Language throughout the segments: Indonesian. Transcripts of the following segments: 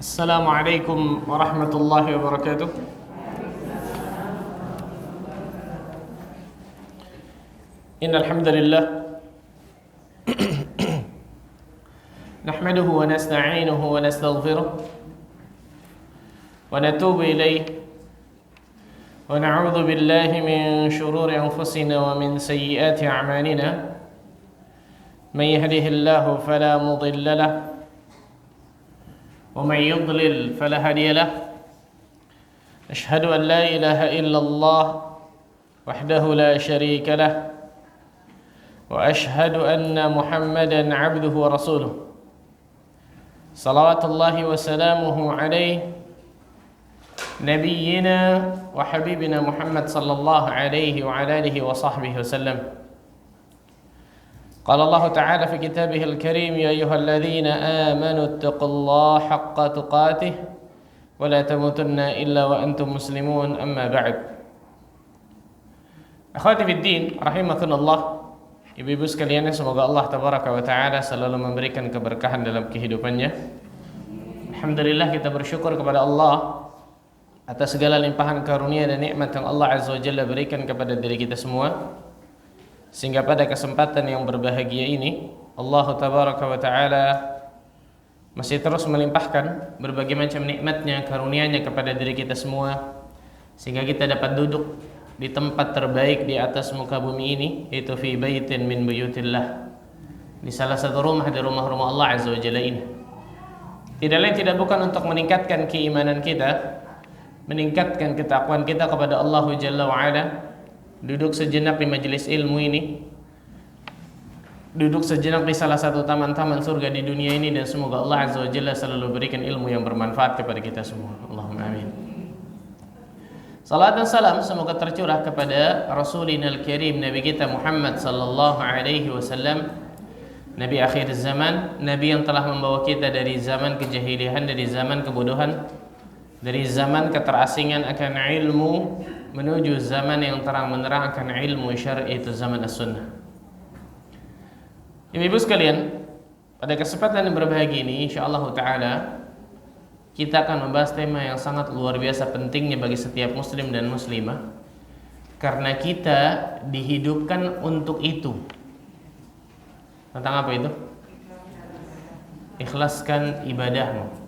السلام عليكم ورحمة الله وبركاته. إن الحمد لله نحمده ونستعينه ونستغفره ونتوب إليه ونعوذ بالله من شرور أنفسنا ومن سيئات أعمالنا. من يهده الله فلا مضل له ومن يضلل فلا هادي له. أشهد أن لا إله إلا الله وحده لا شريك له وأشهد أن محمدا عبده ورسوله صلوات الله وسلامه عليه نبينا وحبيبنا محمد صلى الله عليه وعلى آله وصحبه وسلم. قال الله تعالى في كتابه الكريم: يا أيها الذين آمنوا اتقوا الله حق تقاته ولا تموتن إلا وأنتم مسلمون. أما بعد. Akhwati fiddin, rahimakumullah. Ibu-ibu sekalian, semoga Allah tabaraka wa taala selalu memberikan keberkahan dalam kehidupannya. Alhamdulillah, kita bersyukur kepada Allah atas segala limpahan karunia dan nikmat yang Allah azza wa jalla berikan kepada diri kita semua. Sehingga pada kesempatan yang berbahagia ini, Allah tabaraka wa ta'ala masih terus melimpahkan berbagai macam nikmatnya, karunia-Nya kepada diri kita semua, sehingga kita dapat duduk di tempat terbaik di atas muka bumi ini, yaitu fi baitin min buyutillah, di salah satu rumah dari rumah-rumah Allah azza wa jalla ini. Tidak lain tidak bukan untuk meningkatkan keimanan kita, meningkatkan ketakwaan kita kepada Allah jalla wa ala. Duduk sejenak di majelis ilmu ini, duduk sejenak di salah satu taman-taman surga di dunia ini, dan semoga Allah azza wa jalla selalu berikan ilmu yang bermanfaat kepada kita semua. Allahumma amin. Salat dan salam semoga tercurah kepada Rasulina al-Karim, Nabi kita Muhammad sallallahu alaihi wasallam, Nabi akhir zaman, Nabi yang telah membawa kita dari zaman kejahilian, dari zaman kebodohan, dari zaman keterasingan akan ilmu, menuju zaman yang terang menerang akan ilmu syar'i, itu zaman as-sunnah. Ibu-ibu sekalian, pada kesempatan yang berbahagia ini, insyaallah ta'ala, kita akan membahas tema yang sangat luar biasa pentingnya bagi setiap muslim dan muslimah, karena kita dihidupkan untuk itu. Tentang apa itu? Ikhlaskan ibadahmu.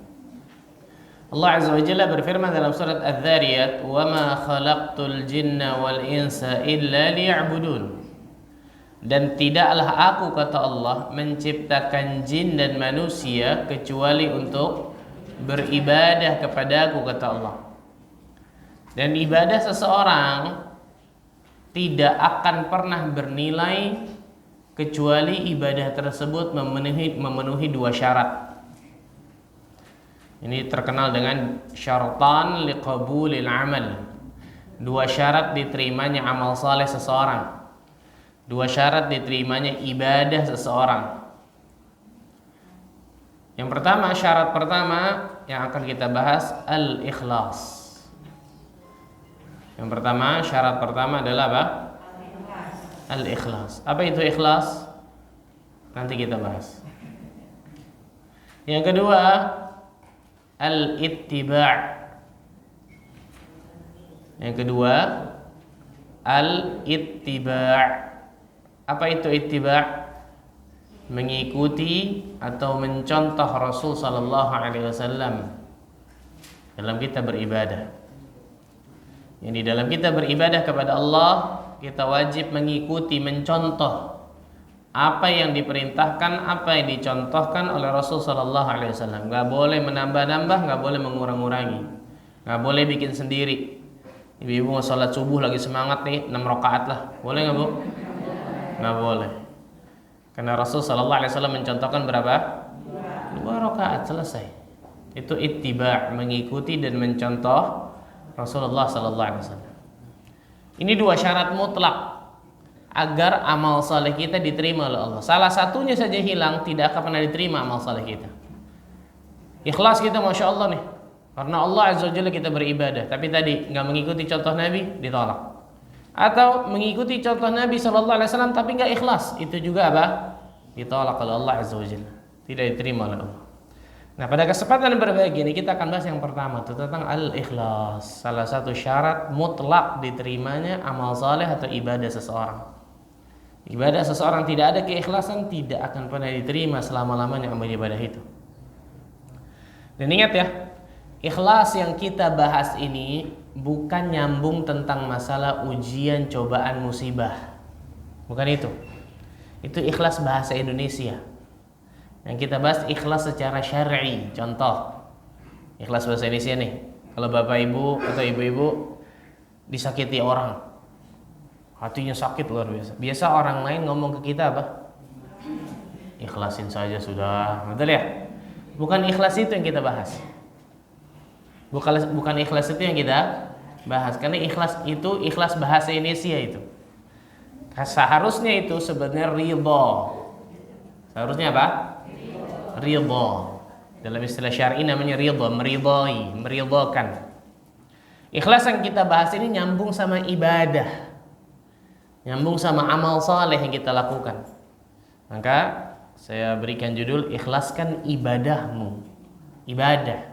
Allah azza wa jalla berfirman dalam surat Adz-Dzariyat, "Wa ma khalaqtul jinna wal insa illa liya'budun." Dan tidaklah aku, kata Allah, menciptakan jin dan manusia kecuali untuk beribadah kepadaku, kata Allah. Dan ibadah seseorang tidak akan pernah bernilai kecuali ibadah tersebut memenuhi dua syarat. Ini terkenal dengan syaratan liqabulil amal. Dua syarat diterimanya amal saleh seseorang. Dua syarat diterimanya ibadah seseorang. Yang pertama, syarat pertama yang akan kita bahas, al-ikhlas. Yang pertama, syarat pertama adalah apa? Al-ikhlas. Apa itu ikhlas? Nanti kita bahas. Yang kedua, al-ittiba'. Yang kedua, al-ittiba'. Apa itu ittiba'? Mengikuti atau mencontoh Rasul sallallahu alaihi wasallam dalam kita beribadah. Yang di dalam kita beribadah kepada Allah, kita wajib mengikuti, mencontoh apa yang diperintahkan, apa yang dicontohkan oleh Rasul sallallahu alaihi wasallam. Enggak boleh menambah-nambah, enggak boleh mengurang-urangi. Enggak boleh bikin sendiri. Ibu-ibu mau salat subuh lagi semangat nih, 6 rakaat lah. Boleh enggak, Bu? Enggak boleh. Karena Rasul sallallahu alaihi wasallam mencontohkan berapa? 2 rakaat, selesai. Itu ittiba', mengikuti dan mencontoh Rasulullah sallallahu alaihi wasallam. Ini dua syarat mutlak agar amal saleh kita diterima oleh Allah. Salah satunya saja hilang, tidak akan pernah diterima amal saleh kita. Ikhlas kita, masya Allah nih, karena Allah azza wa jalla kita beribadah, tapi tadi nggak mengikuti contoh Nabi, ditolak. Atau mengikuti contoh Nabi sallallahu alaihi wasallam tapi nggak ikhlas, itu juga apa? Ditolak oleh Allah azza wa jalla, tidak diterima oleh Allah. Nah, pada kesempatan berbagi ini kita akan bahas yang pertama itu tentang al-ikhlas. Salah satu syarat mutlak diterimanya amal saleh atau ibadah seseorang. Ibadah seseorang tidak ada keikhlasan tidak akan pernah diterima selama-lamanya amal ibadah itu. Dan ingat ya, ikhlas yang kita bahas ini bukan nyambung tentang masalah ujian, cobaan, musibah. Bukan itu. Itu ikhlas bahasa Indonesia. Yang kita bahas ikhlas secara syar'i. Contoh, ikhlas bahasa Indonesia nih. Kalau bapak ibu atau ibu-ibu disakiti orang, hatinya sakit luar biasa. Biasa orang lain ngomong ke kita apa? Ikhlasin saja sudah. Betul ya? Bukan ikhlas itu yang kita bahas. Bukan ikhlas itu yang kita bahas. Karena ikhlas itu ikhlas bahasa Indonesia itu. Seharusnya itu sebenarnya ridho. Seharusnya apa? Ridho. Dalam istilah syar'i namanya ridho, meridhoi, meridhokan. Ikhlas yang kita bahas ini nyambung sama ibadah. Nyambung sama amal saleh yang kita lakukan. Maka saya berikan judul ikhlaskan ibadahmu. Ibadah.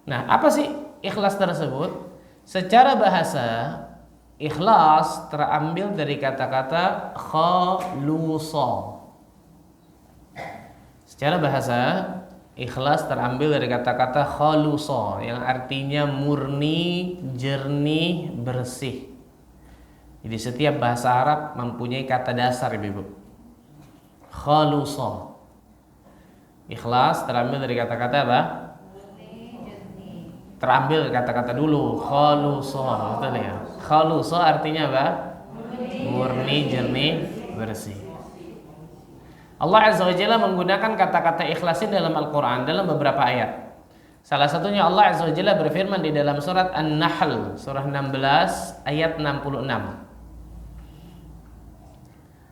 Nah, apa sih ikhlas tersebut? Secara bahasa, ikhlas terambil dari kata-kata khalusa. Secara bahasa, ikhlas terambil dari kata-kata khalusa yang artinya murni, jernih, bersih. Jadi setiap bahasa Arab mempunyai kata dasar, Ibu. Khalusa. Ikhlas terambil dari kata-kata apa? Terambil kata-kata dulu, khalusa, betul ya? Khalusa artinya apa? Murni, jernih, bersih. Allah Azza wa Jalla menggunakan kata-kata ikhlas ini dalam Al-Quran dalam beberapa ayat. Salah satunya Allah Azza wa Jalla berfirman di dalam surat An-Nahl, surah 16 ayat 66.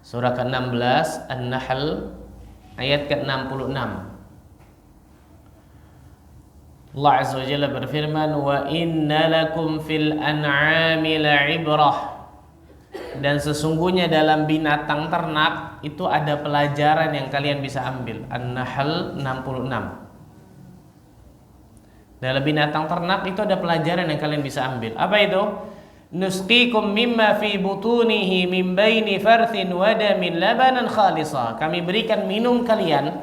Surah ke-16 An-Nahl ayat ke-66. Allah Azza wa Jalla berfirman, "Wa inna lakum fil an'ami la'ibrah." Dan sesungguhnya dalam binatang ternak itu ada pelajaran yang kalian bisa ambil. An-Nahl 66. Dalam binatang ternak itu ada pelajaran yang kalian bisa ambil. Apa itu? Nusqikum mimma fi butunihi min baini farthin wa damin labanan khalisa. Kami berikan minum kalian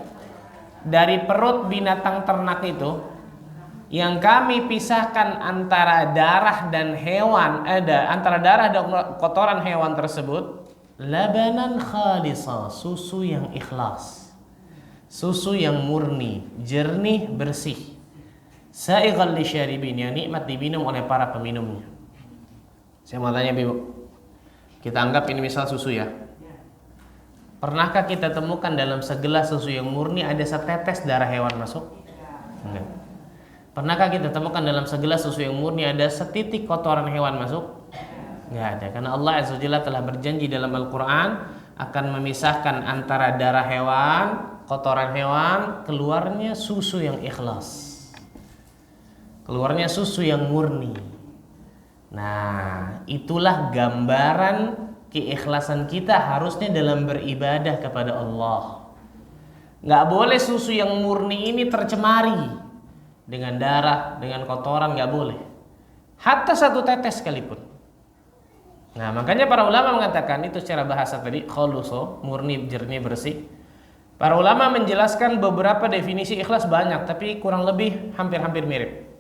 dari perut binatang ternak itu yang kami pisahkan antara darah dan hewan, antara darah dan kotoran hewan tersebut, labanan khalisa, susu yang ikhlas, susu yang murni, jernih, bersih, sa'ighal lisyaribin, yang nikmat diminum oleh para peminumnya. Saya mau tanya Ibu, kita anggap ini misal susu ya. Pernahkah kita temukan dalam segelas susu yang murni ada setetes darah hewan masuk? Enggak. Pernahkah kita temukan dalam segelas susu yang murni ada setitik kotoran hewan masuk? Enggak ada, karena Allah Azza wa Jalla telah berjanji dalam Al-Quran akan memisahkan antara darah hewan, kotoran hewan, keluarnya susu yang ikhlas, keluarnya susu yang murni. Nah, itulah gambaran keikhlasan kita harusnya dalam beribadah kepada Allah. Enggak boleh susu yang murni ini tercemari dengan darah, dengan kotoran, nggak boleh. Hatta satu tetes sekalipun. Nah, makanya para ulama mengatakan itu secara bahasa tadi khuluso, murni, jernih, bersih. Para ulama menjelaskan beberapa definisi ikhlas banyak, tapi kurang lebih hampir-hampir mirip.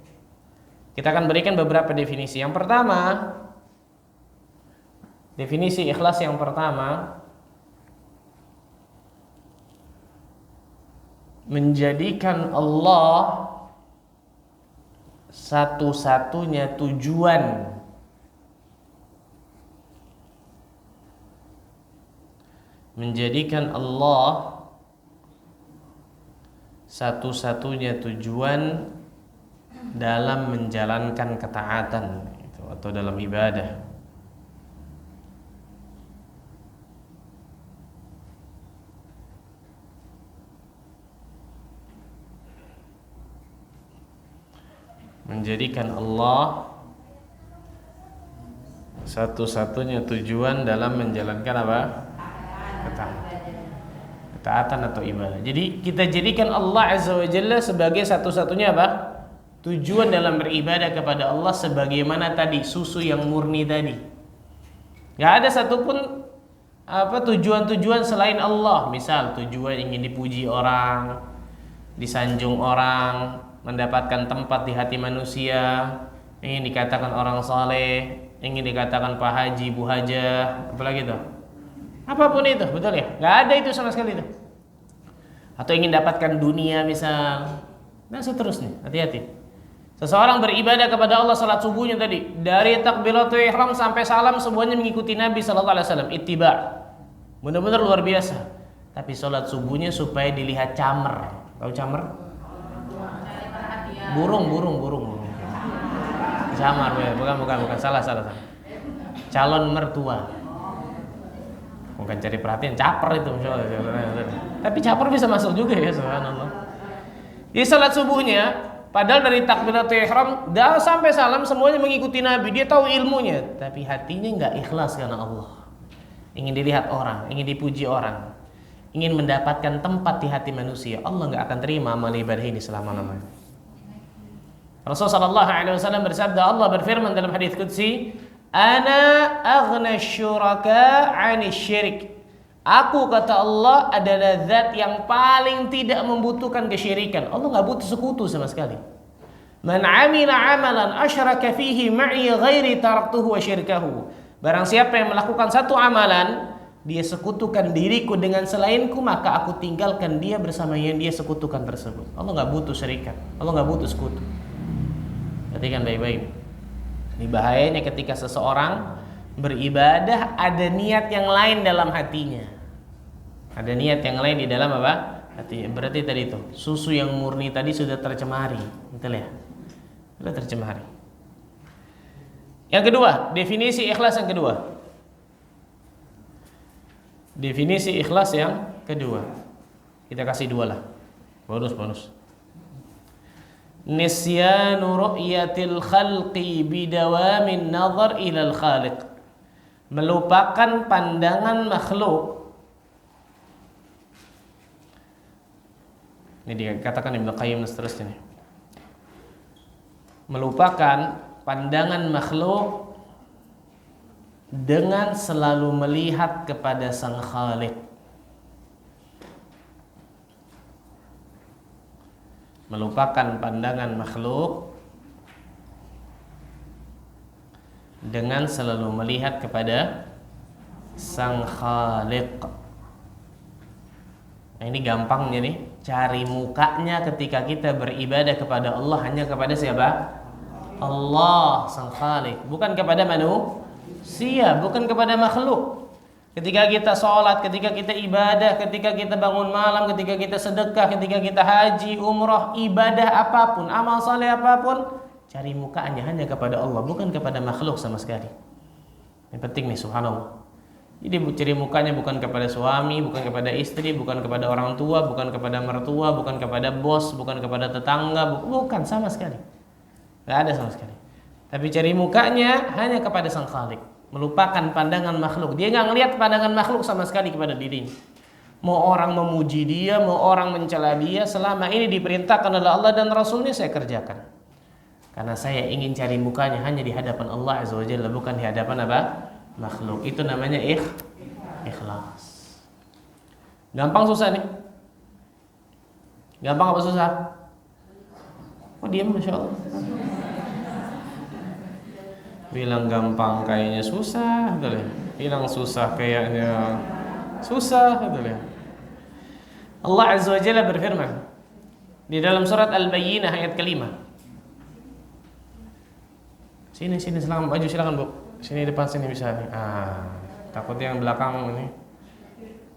Kita akan berikan beberapa definisi. Yang pertama, definisi ikhlas yang pertama, menjadikan Allah satu-satunya tujuan menjadikan Allah satu-satunya tujuan dalam menjalankan ketaatan itu, atau dalam ibadah. Menjadikan Allah satu-satunya tujuan dalam menjalankan apa? Ketaatan. ketaatan atau ibadah. Jadi kita jadikan Allah Azza wa Jalla sebagai satu-satunya apa? Tujuan dalam beribadah kepada Allah, sebagaimana tadi susu yang murni tadi. Gak ada satupun tujuan-tujuan selain Allah. Misal tujuan ingin dipuji orang, disanjung orang, mendapatkan tempat di hati manusia, ingin dikatakan orang saleh, ingin dikatakan Pak Haji, Bu Hajah, apalagi itu. Apapun itu, betul ya? Gak ada itu sama sekali itu. Atau ingin dapatkan dunia misal, dan seterusnya. Hati-hati. Seseorang beribadah kepada Allah, salat subuhnya tadi, dari takbiratul ihram sampai salam semuanya mengikuti Nabi sallallahu alaihi wasallam, ittiba. Benar-benar luar biasa. Tapi salat subuhnya supaya dilihat camer. Tahu camer? Burung. Camar, bukan. Salah. Calon mertua. Bukan cari perhatian, caper itu. Tapi caper bisa masuk juga ya, subhanallah. Di salat subuhnya, padahal dari takbiratul ihram dah sampai salam semuanya mengikuti Nabi. Dia tahu ilmunya, tapi hatinya enggak ikhlas karena Allah. Ingin dilihat orang, ingin dipuji orang, ingin mendapatkan tempat di hati manusia. Allah enggak akan terima amal ibadah ini selama-lamanya. Rasulullah sallallahu alaihi wasallam bersabda, Allah berfirman dalam hadis qudsi, "Ana aghna syuraka 'ani syirik." Aku, kata Allah, adalah zat yang paling tidak membutuhkan kesyirikan. Allah enggak butuh sekutu sama sekali. Man 'amila 'amalan asyraka fihi ma'i ghairi taraktuhu wa syirkahu. Barang siapa yang melakukan satu amalan, dia sekutukan diriku dengan selainku, maka aku tinggalkan dia bersama yang dia sekutukan tersebut. Allah enggak butuh syirikan. Allah enggak butuh sekutu. Perhatikan baik-baik. Ini bahayanya ketika seseorang beribadah ada niat yang lain dalam hatinya. Ada niat yang lain di dalam apa? Hatinya. Berarti tadi itu susu yang murni tadi sudah tercemari, betul ya? Sudah tercemari. Yang kedua, definisi ikhlas yang kedua. Definisi ikhlas yang kedua. Kita kasih dua lah. Bonus. Nisyanu ru'yatil khalqi bidawamin nazar ilal khaliq. Melupakan pandangan makhluk. Ini dikatakan Ibnu Qayyim seterusnya. Melupakan pandangan makhluk dengan selalu melihat kepada Sang Khaliq. Melupakan pandangan makhluk dengan selalu melihat kepada Sang Khaliq. Nah, ini gampangnya nih, cari mukanya ketika kita beribadah kepada Allah hanya kepada siapa? Allah, Sang Khaliq, bukan kepada manusia, bukan kepada makhluk. Ketika kita sholat, ketika kita ibadah, ketika kita bangun malam, ketika kita sedekah, ketika kita haji, umrah, ibadah apapun, amal saleh apapun, cari mukanya hanya kepada Allah, bukan kepada makhluk sama sekali. Yang penting nih, subhanallah. Jadi cari mukanya bukan kepada suami, bukan kepada istri, bukan kepada orang tua, bukan kepada mertua, bukan kepada bos, bukan kepada tetangga, bukan sama sekali. Gak ada sama sekali. Tapi cari mukanya hanya kepada Sang Khaliq. Melupakan pandangan makhluk. Dia nggak ngelihat pandangan makhluk sama sekali kepada dirinya. Mau orang memuji dia, mau orang mencela dia, selama ini diperintahkan oleh Allah dan Rasulnya, saya kerjakan. Karena saya ingin cari mukanya hanya di hadapan Allah Azza wa Jalla, bukan di hadapan apa? Makhluk. Itu namanya ikhlas. Gampang susah nih? Gampang apa susah? Oh diam, Masya Allah. Bilang gampang kayaknya susah, betul ya? Bilang susah kayaknya susah, betul ya? Allah Azza wa Jalla berfirman di dalam surat Al-Bayyinah ayat kelima. Sini silakan maju, silakan Bu. Sini depan sini bisa nih. Takutnya yang belakang ini.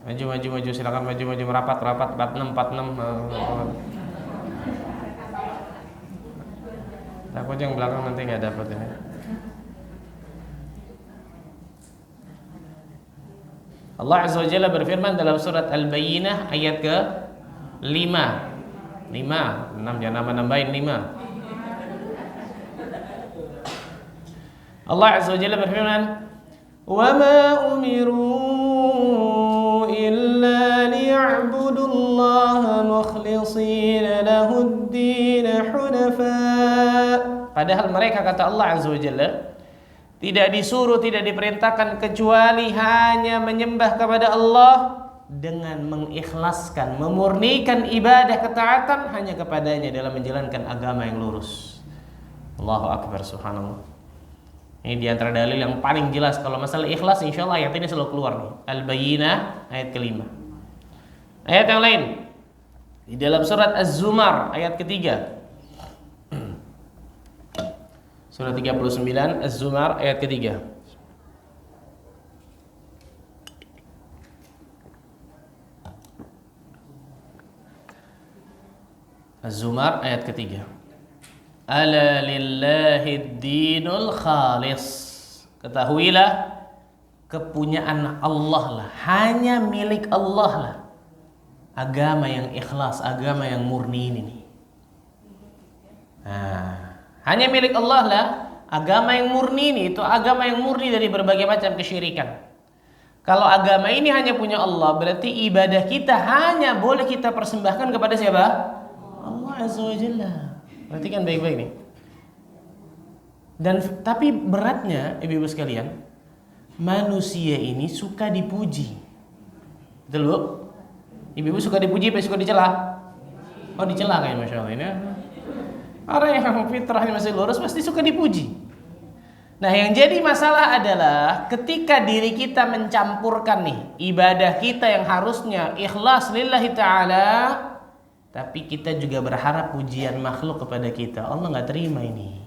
Maju silakan maju merapat 46. Takutnya yang belakang nanti enggak dapat ini. Allah Azza wa Jalla berfirman dalam surat Al-Bayyinah ayat ke-5. 6 jangan nambah-nambahin 5. Allah Azza wa Jalla berfirman, "Wa ma umiru illa liya'budu ad-din hunafa. Padahal mereka, kata Allah Azza wa Jalla, tidak disuruh, tidak diperintahkan kecuali hanya menyembah kepada Allah dengan mengikhlaskan, memurnikan ibadah ketaatan hanya kepadanya dalam menjalankan agama yang lurus. Allahu Akbar, subhanallah. Ini di antara dalil yang paling jelas kalau masalah ikhlas, insyaallah ayat ini selalu keluar nih. Al-Bayyinah ayat ke-5. Ayat yang lain di dalam surat Az-Zumar ayat ke-3. Surah 39 Az-Zumar ayat ke-3. Az-Zumar ayat ke-3. Ala lillahi dinul khalis. Ketahuilah, kepunyaan Allah lah, hanya milik Allah lah agama yang ikhlas, agama yang murni ini nih. Hanya milik Allah lah agama yang murni ini, itu agama yang murni dari berbagai macam kesyirikan. Kalau agama ini hanya punya Allah, berarti ibadah kita hanya boleh kita persembahkan kepada siapa? Allah Azza wa Jalla. Perhatikan baik-baik nih. Dan tapi beratnya, ibu-ibu sekalian, manusia ini suka dipuji. Betul bu? Ibu-ibu suka dipuji, apa suka dicela? Oh, dicela kayaknya, masya Allah ini. Orang yang fitrahnya masih lurus pasti suka dipuji. Nah, yang jadi masalah adalah ketika diri kita mencampurkan nih ibadah kita yang harusnya ikhlas lillahi ta'ala, tapi kita juga berharap pujian makhluk kepada kita. Allah nggak terima ini.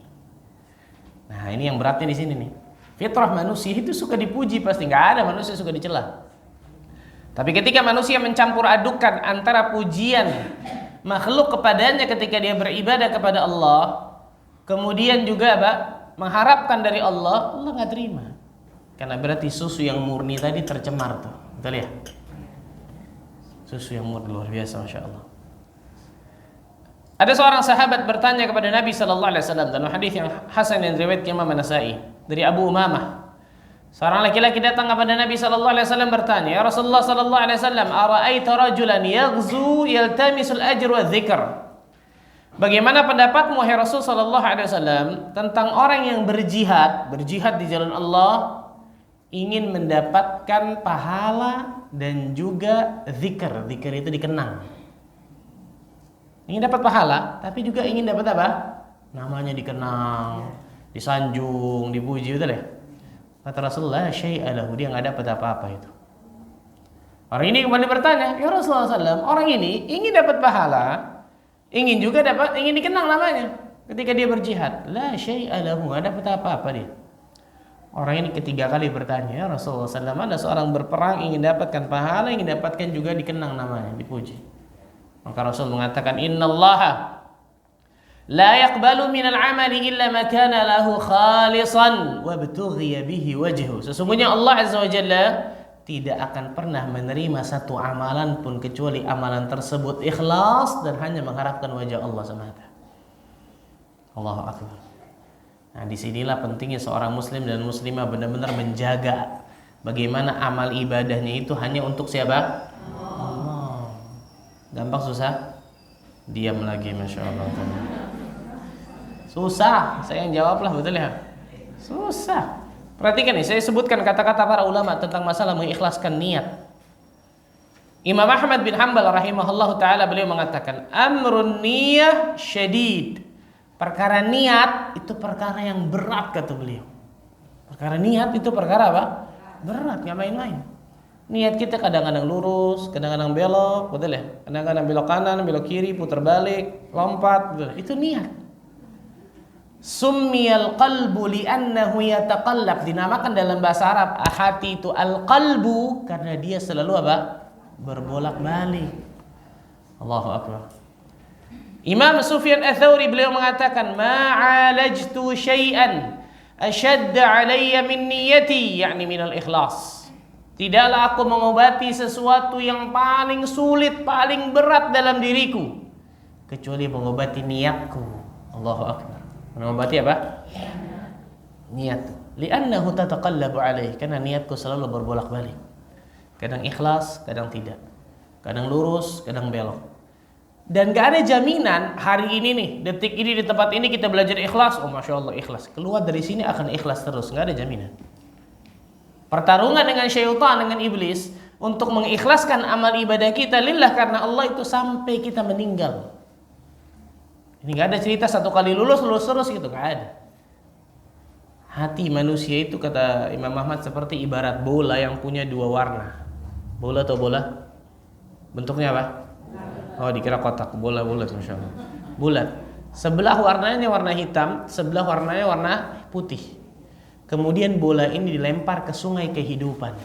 Nah, ini yang beratnya di sini nih. Fitrah manusia itu suka dipuji, pasti nggak ada manusia suka dicela. Tapi ketika manusia mencampur adukan antara pujian makhluk kepadanya ketika dia beribadah kepada Allah, kemudian juga mengharapkan dari Allah, Allah nggak terima. Karena berarti susu yang murni tadi tercemar tuh. Betul ya? Susu yang murni luar biasa, masya Allah. Ada seorang sahabat bertanya kepada Nabi sallallahu alaihi wasallam dalam hadis yang hasan yang diriwayatkan Imam An-Nasa'i dari Abu Umamah. Seorang laki-laki datang kepada Nabi sallallahu alaihi wasallam bertanya, "Ya Rasulullah sallallahu alaihi wasallam, ara'aita rajulan yaghzu yaltamisul ajr wa dzikr?" Bagaimana pendapatmu wahai Rasul sallallahu alaihi wasallam tentang orang yang berjihad di jalan Allah, ingin mendapatkan pahala dan juga zikr. Zikr itu dikenang. Ingin dapat pahala, tapi juga ingin dapat apa? Namanya dikenang, disanjung, dipuji, betul ya? Kata Rasulullah, syai'a lahu, dia nggak dapat apa-apa itu. Orang ini kembali bertanya, ya Rasulullah SAW, orang ini ingin dapat pahala, ingin dikenang namanya ketika dia berjihad. La syai'a lahu, nggak dapat apa-apa dia. Orang ini ketiga kali bertanya, ya Rasulullah SAW, ada seorang berperang ingin dapatkan pahala, ingin dapatkan juga dikenang namanya, dipuji. Maka Rasul mengatakan, innallaha la yaqbalu minal amali illa ma kana lahu khalisan wa btughiya bihi wajhu. Sesungguhnya Allah Azza wa Jalla tidak akan pernah menerima satu amalan pun kecuali amalan tersebut ikhlas dan hanya mengharapkan wajah Allah semata. Allahu Akbar. Nah, disinilah pentingnya seorang muslim dan muslimah benar-benar menjaga bagaimana amal ibadahnya itu hanya untuk siapa? Gampang susah? Diam lagi, masya Allah. Susah, saya yang jawab lah, betul ya? Susah. Perhatikan nih, saya sebutkan kata-kata para ulama tentang masalah mengikhlaskan niat. Imam Ahmad bin Hanbal rahimahullah ta'ala beliau mengatakan, amrun niyah syadid. Perkara niat itu perkara yang berat, kata beliau. Perkara niat itu perkara apa? Berat, gak main-main. Niat kita kadang-kadang lurus, kadang-kadang belok, betul ya? Kadang-kadang belok kanan, belok kiri, putar balik, lompat, betul. Itu niat. Summiyal qalbu li'annahu yataqallab. Dinamakan dalam bahasa Arab hati itu al-qalbu karena dia selalu apa? Berbolak-balik. Allahu Akbar. Imam Sufyan Ats-Tsauri beliau mengatakan, "Ma'alajtu syai'an ashadda 'alayya min niyyati," yakni minal ikhlas. Tidaklah aku mengobati sesuatu yang paling sulit, paling berat dalam diriku kecuali mengobati niatku. Allahu Akbar. Mengobati apa? Niat. Li'annahu tataqallabu alaih, karena niatku selalu berbolak-balik. Kadang ikhlas, kadang tidak. Kadang lurus, kadang belok. Dan gak ada jaminan hari ini nih, detik ini di tempat ini kita belajar ikhlas, oh masya Allah ikhlas, keluar dari sini akan ikhlas terus, gak ada jaminan. Pertarungan dengan syaitan, dengan iblis untuk mengikhlaskan amal ibadah kita lillah karena Allah itu sampai kita meninggal. Ini gak ada cerita satu kali lulus terus gitu, gak ada. Hati manusia itu kata Imam Ahmad seperti ibarat bola yang punya dua warna. Bola atau bola? Bentuknya apa? Oh dikira kotak, bola bulat, masya Allah. Bulat. Sebelah warnanya warna hitam, sebelah warnanya warna putih. Kemudian bola ini dilempar ke sungai kehidupan.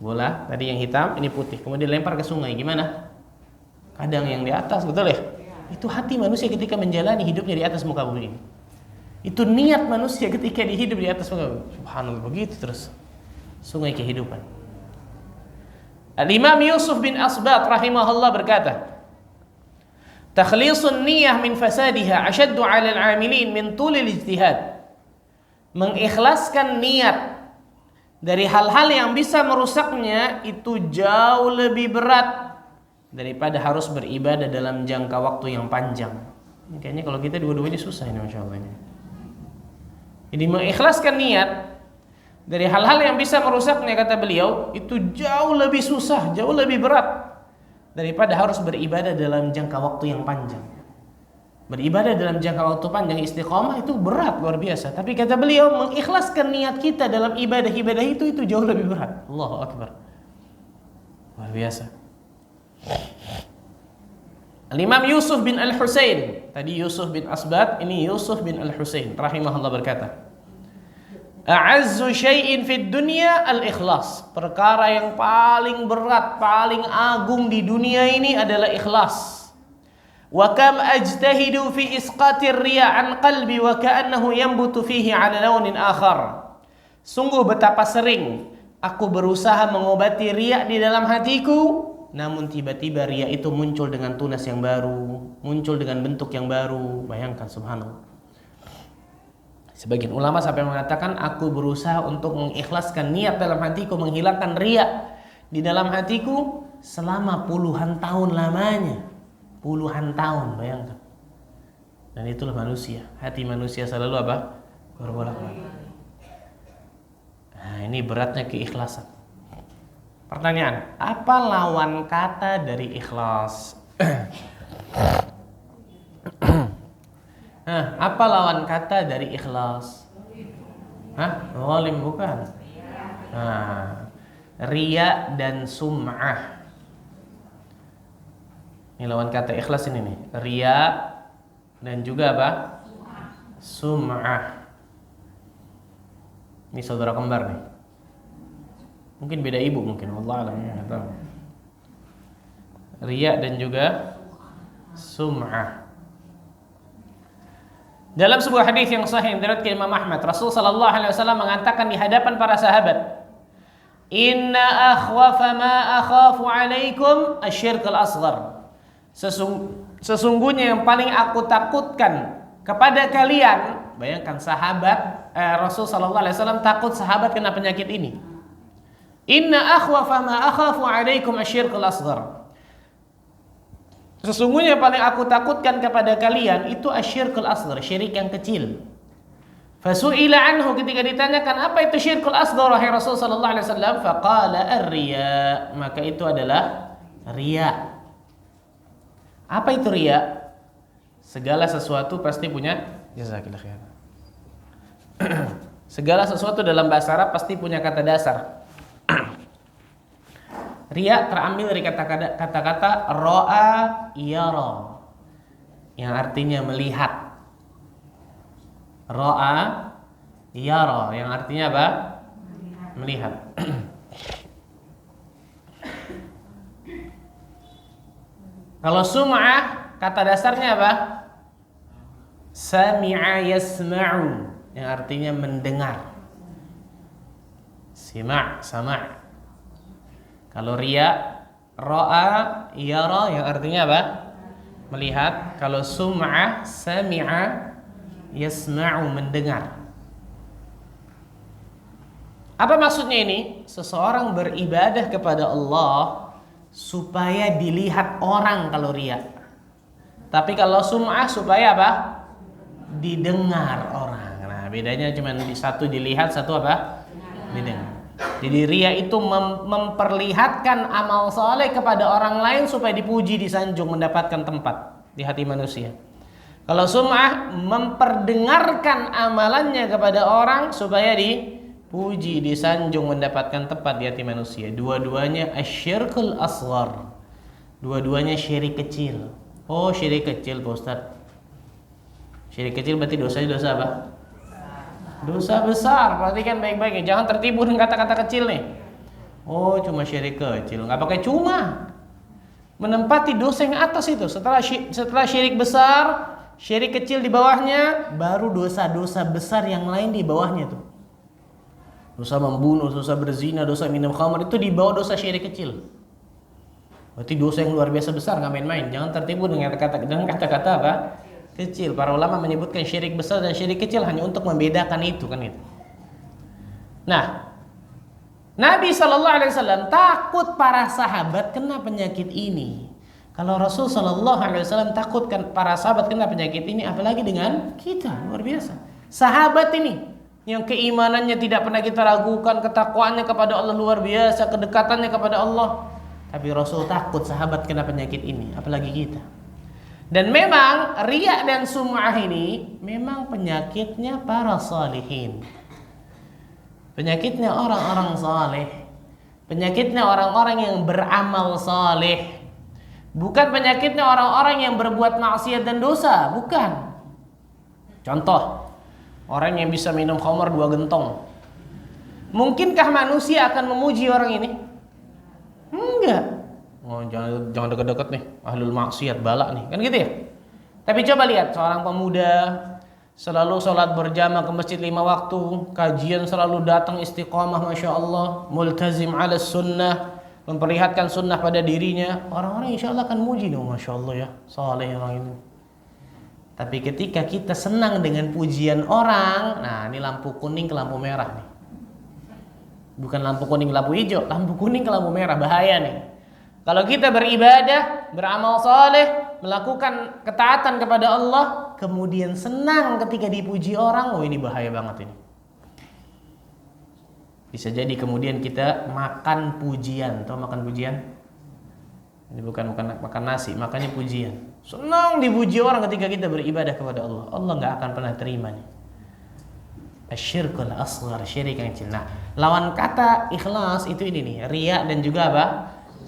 Bola tadi yang hitam, ini putih. Kemudian dilempar ke sungai, gimana? Kadang yang di atas, betul ya? Itu hati manusia ketika menjalani hidupnya di atas muka bumi ini. Itu niat manusia ketika dihidup di atas muka bumi. Subhanallah, begitu terus. Sungai kehidupan. Al-Imam Yusuf bin Asbat rahimahullah berkata, takhlisun niyah min fasadiha ashaddu 'ala al-'amilin min tulil ijtihad. Mengikhlaskan niat dari hal-hal yang bisa merusaknya itu jauh lebih berat daripada harus beribadah dalam jangka waktu yang panjang. Ini kayaknya kalau kita dua-duanya susah ini, masya Allah ini. Jadi mengikhlaskan niat dari hal-hal yang bisa merusaknya, kata beliau, itu jauh lebih susah, jauh lebih berat daripada harus beribadah dalam jangka waktu yang panjang. Beribadah dalam jangka waktu panjang, istiqomah itu berat luar biasa. Tapi kata beliau, mengikhlaskan niat kita dalam ibadah-ibadah itu jauh lebih berat. Allahu Akbar. Luar biasa. Al-Imam Yusuf bin Al-Husain, tadi Yusuf bin Asbat, ini Yusuf bin Al-Husain rahimahullah berkata, a'azzu syai'in fid dunya al-ikhlas. Perkara yang paling berat, paling agung di dunia ini adalah ikhlas. Wa kam ajtahidu fi isqatir riya' an qalbi wa ka'annahu yanbutu fihi 'ala launin akhar. Sungguh betapa sering aku berusaha mengobati riya' di dalam hatiku, namun tiba-tiba riya' itu muncul dengan tunas yang baru, muncul dengan bentuk yang baru. Bayangkan, subhanallah. Sebagian ulama sampai mengatakan, aku berusaha untuk mengikhlaskan niat dalam hatiku, menghilangkan riya di dalam hatiku selama puluhan tahun lamanya. Puluhan tahun, bayangkan. Dan itulah manusia. Hati manusia selalu apa? Berbolak-balik. Nah, ini beratnya keikhlasan. Pertanyaan, apa lawan kata dari ikhlas? Apa lawan kata dari ikhlas? Zalim bukan? Riya dan sum'ah. Ini lawan kata ikhlas ini nih. Riya dan juga apa? Sum'ah. Ini saudara kembar nih. Mungkin beda ibu mungkin, wallahu a'lam, enggak tahu. Riya dan juga sum'ah. Dalam sebuah hadis yang sahih yang diriwayatkan Imam Ahmad, Rasul sallallahu alaihi wasallam mengatakan di hadapan para sahabat, "Inna akhwafa ma akhafu 'alaikum asyirkul asghar." Sesungguhnya yang paling aku takutkan kepada kalian, bayangkan sahabat Rasul sallallahu alaihi wasallam takut sahabat kena penyakit ini. Inna akhwafa ma akhafu 'alaikum asyirkul asghar. Sesungguhnya yang paling aku takutkan kepada kalian itu asyirkul asghar, syirik yang kecil. Fasu'ila anhu, ketika ditanyakan apa itu syirkul asghar wahai Rasul sallallahu alaihi wasallam, faqala ar-riya, maka itu adalah riya. Apa itu riya? Segala sesuatu pasti punya jazakillah khair. Segala sesuatu dalam bahasa Arab pasti punya kata dasar. Riya terambil dari kata-kata ra'a yara, yang artinya melihat. Ra'a yara, yang artinya apa? Melihat. Kalau sum'ah, kata dasarnya apa? Sami'a yasma'u, yang artinya mendengar. Sima', sama'. Kalau riya, ra'a yara, yang artinya apa? Melihat. Kalau sum'ah, sami'a yasma'u, mendengar. Apa maksudnya ini? Seseorang beribadah kepada Allah supaya dilihat orang kalau riya. Tapi kalau sum'ah supaya apa? Didengar orang. Nah, bedanya cuma satu dilihat, satu apa? Didengar. Jadi riya itu memperlihatkan amal soleh kepada orang lain supaya dipuji, disanjung, mendapatkan tempat di hati manusia. Kalau sum'ah memperdengarkan amalannya kepada orang supaya dipuji, disanjung, mendapatkan tempat di hati manusia. Dua-duanya asyirkul asghar. Dua-duanya syirik kecil. Oh, syirik kecil Pak Ustaz. Syirik kecil berarti dosanya dosa apa? Dosa besar. Perhatikan baik-baik. Jangan tertipu dengan kata-kata kecil nih. Oh, cuma syirik kecil. Nggak pakai cuma. Menempati dosa yang atas itu. Setelah syirik besar, syirik kecil di bawahnya, baru dosa-dosa besar yang lain di bawahnya tuh. Dosa membunuh, dosa berzina, dosa minum khamar, itu di bawah dosa syirik kecil. Berarti dosa yang luar biasa besar, nggak main-main. Jangan tertipu dengan kata-kata apa? Kecil. Para ulama menyebutkan syirik besar dan syirik kecil hanya untuk membedakan itu kan itu. Nah, Nabi SAW takut para sahabat kena penyakit ini. Kalau Rasul SAW takutkan para sahabat kena penyakit ini, apalagi dengan kita, luar biasa. Sahabat ini yang keimanannya tidak pernah kita ragukan, ketakwaannya kepada Allah luar biasa, kedekatannya kepada Allah. Tapi Rasul takut sahabat kena penyakit ini, apalagi kita. Dan memang riya dan sum'ah ini memang penyakitnya para salihin. Penyakitnya orang-orang saleh. Penyakitnya orang-orang yang beramal saleh. Bukan penyakitnya orang-orang yang berbuat maksiat dan dosa, bukan. Contoh, orang yang bisa minum khamar 2 gentong. Mungkinkah manusia akan memuji orang ini? Enggak. Oh, jangan dekat-dekat nih, ahlul maksiat, balak nih, kan gitu ya. Tapi coba lihat seorang pemuda selalu sholat berjamaah ke masjid 5 waktu, kajian selalu datang istiqomah, masya Allah, multazim ala sunnah, memperlihatkan sunnah pada dirinya. Orang-orang insya Allah akan muji nih, masya Allah ya, saleh orang ini. Tapi ketika kita senang dengan pujian orang, nah ini lampu kuning ke lampu merah nih. Bukan lampu kuning ke lampu hijau, lampu kuning ke lampu merah, bahaya nih. Kalau kita beribadah, beramal saleh, melakukan ketaatan kepada Allah, kemudian senang ketika dipuji orang, oh ini bahaya banget ini. Bisa jadi kemudian kita makan pujian. Tahu makan pujian? Ini bukan makan nasi, makannya pujian. Senang dipuji orang ketika kita beribadah kepada Allah. Allah nggak akan pernah terima nih. Asyirkul asghar, syirik yang kecil. Nah, lawan kata ikhlas itu ini nih, riya dan juga apa?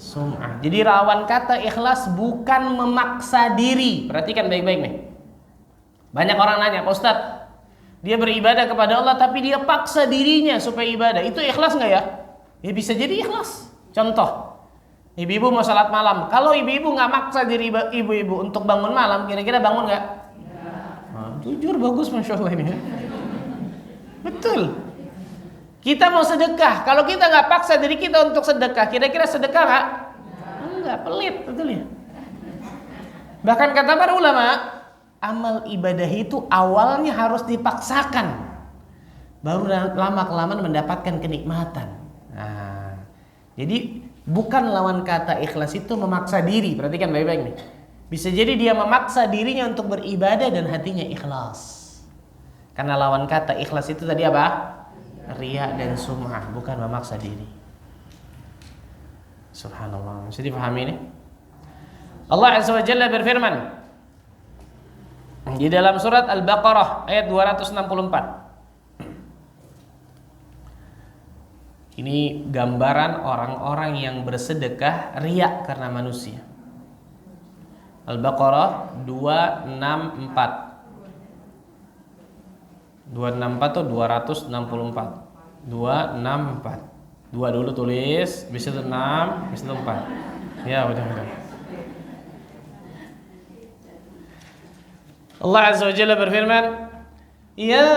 Sum'ah. Jadi lawan kata ikhlas bukan memaksa diri. Perhatikan baik-baik nih. Banyak orang nanya, Pak Ustadz, dia beribadah kepada Allah tapi dia paksa dirinya supaya ibadah. Itu ikhlas nggak ya? Ya bisa jadi ikhlas. Contoh, ibu-ibu mau salat malam. Kalau ibu-ibu nggak maksa diri ibu-ibu untuk bangun malam, kira-kira bangun nggak? Ya. Nah, jujur bagus, masya Allah ini. Betul. Kita mau sedekah, kalau kita nggak paksa diri kita untuk sedekah, kira-kira sedekah nggak? Enggak, pelit, betul ya. Bahkan kata para ulama, amal ibadah itu awalnya harus dipaksakan, baru lama-kelamaan mendapatkan kenikmatan. Nah, jadi bukan lawan kata ikhlas itu memaksa diri. Perhatikan baik-baik nih. Bisa jadi dia memaksa dirinya untuk beribadah dan hatinya ikhlas. Karena lawan kata ikhlas itu tadi apa? Riya dan sum'ah, bukan memaksa diri. Subhanallah. Bisa dipahami ini? Allah Azza wa Jalla berfirman di dalam surat Al-Baqarah ayat 264. Ini gambaran orang-orang yang bersedekah riya karena manusia. Al-Baqarah 264. 264 atau 264? 264. 2 dulu tulis, habis itu 6, habis itu 4. Ya, udah. Allah Azza wa Jalla berfirman, "Ya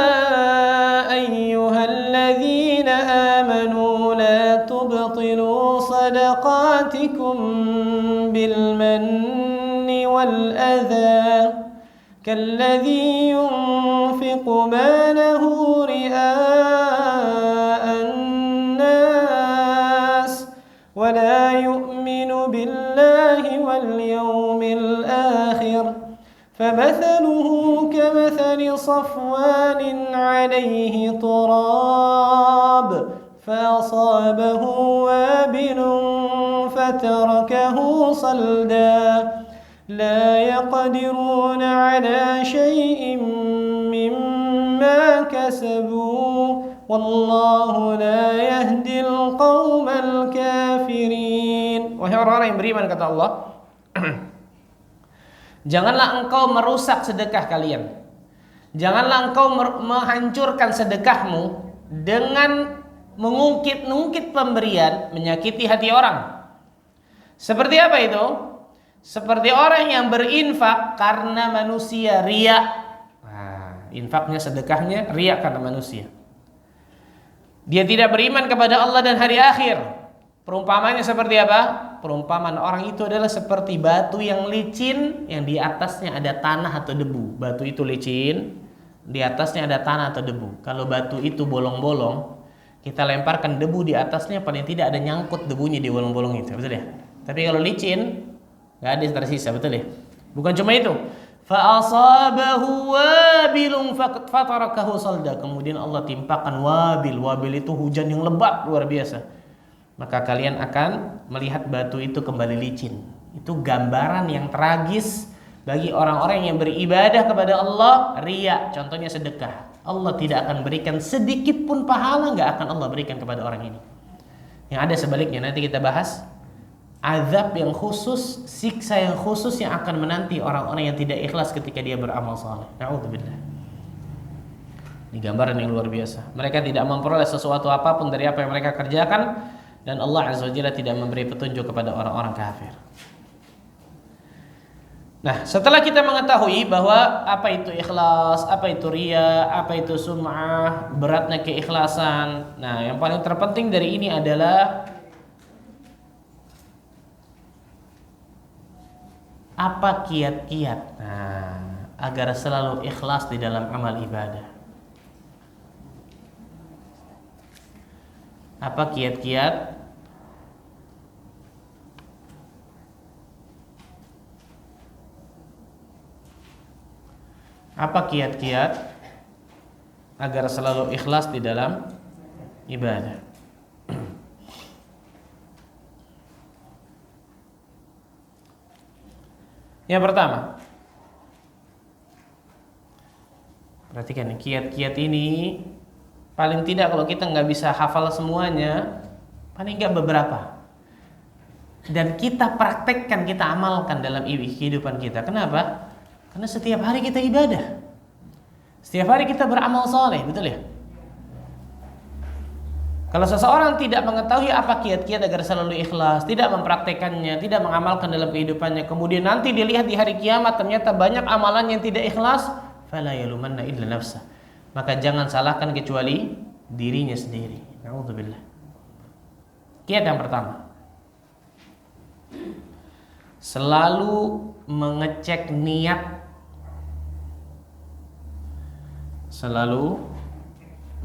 ayyuhalladzina amanu la tubtilu sadaqatikum bil manni wal adha كالذي ينفق ماله رئاء الناس ولا يؤمن بالله واليوم الآخر فمثله كمثل صفوان عليه تراب فأصابه وابل فتركه صلدا لا يقدرون على شيء مما كسبوا والله لا يهدي القوم الكافرين. Wahai orang-orang yang beriman, kata Allah, janganlah engkau merusak sedekah kalian. Janganlah engkau menghancurkan sedekahmu dengan mengungkit-ungkit pemberian, menyakiti hati orang. Seperti apa itu? Seperti orang yang berinfak karena manusia, riya. Nah, infaknya, sedekahnya riya karena manusia. Dia tidak beriman kepada Allah dan hari akhir. Perumpamannya seperti apa? Perumpamaan orang itu adalah seperti batu yang licin, yang di atasnya ada tanah atau debu. Batu itu licin, di atasnya ada tanah atau debu. Kalau batu itu bolong-bolong, kita lemparkan debu di atasnya, paling tidak ada nyangkut debunya di bolong-bolong itu, betul ya? Tapi kalau licin, nggak ada yang tersisa, betul ya? Bukan cuma itu. Fa'asabahu wabilun fatarakahu salda. Kemudian Allah timpakan wabil. Wabil itu hujan yang lebat luar biasa. Maka kalian akan melihat batu itu kembali licin. Itu gambaran yang tragis bagi orang-orang yang beribadah kepada Allah, riya. Contohnya sedekah. Allah tidak akan berikan sedikit pun pahala, nggak akan Allah berikan kepada orang ini. Yang ada sebaliknya, nanti kita bahas. Azab yang khusus, siksa yang khusus yang akan menanti orang-orang yang tidak ikhlas ketika dia beramal saleh. Na'udzubillah. Ini gambaran yang luar biasa. Mereka tidak memperoleh sesuatu apapun dari apa yang mereka kerjakan, dan Allah Azza wa Jalla tidak memberi petunjuk kepada orang-orang kafir. Nah, setelah kita mengetahui bahwa apa itu ikhlas, apa itu riya, apa itu sum'ah, beratnya keikhlasan. Nah, yang paling terpenting dari ini adalah apa kiat-kiat agar selalu ikhlas di dalam amal ibadah. Apa kiat-kiat agar selalu ikhlas di dalam ibadah? Yang pertama, perhatikan kiat-kiat ini, paling tidak kalau kita nggak bisa hafal semuanya, paling nggak beberapa, dan kita praktekkan, kita amalkan dalam kehidupan kita. Kenapa? Karena setiap hari kita ibadah, setiap hari kita beramal soleh, betul ya? Kalau seseorang tidak mengetahui apa kiat-kiat agar selalu ikhlas, tidak mempraktekannya, tidak mengamalkan dalam kehidupannya, kemudian nanti dilihat di hari kiamat ternyata banyak amalan yang tidak ikhlas, fala yalumanna illa nafsah. Maka jangan salahkan kecuali dirinya sendiri. Na'udzubillah. Kiat yang pertama, selalu mengecek niat. Selalu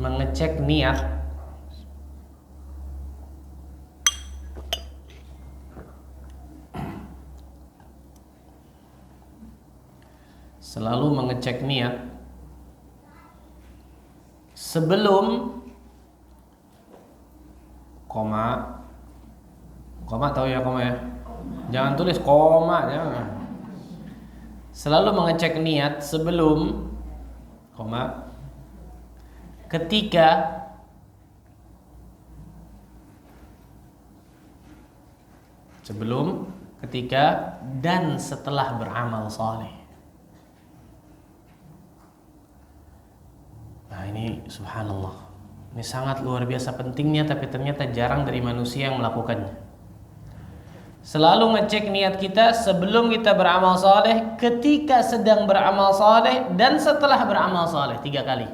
mengecek niat. Selalu mengecek niat sebelum koma tahu ya koma ya? Jangan tulis koma, jangan. Selalu mengecek niat sebelum koma, ketika, sebelum, ketika, dan setelah beramal saleh. Nah, ini subhanallah, ini sangat luar biasa pentingnya, tapi ternyata jarang dari manusia yang melakukannya. Selalu ngecek niat kita sebelum kita beramal saleh, ketika sedang beramal saleh, dan setelah beramal saleh. 3 kali.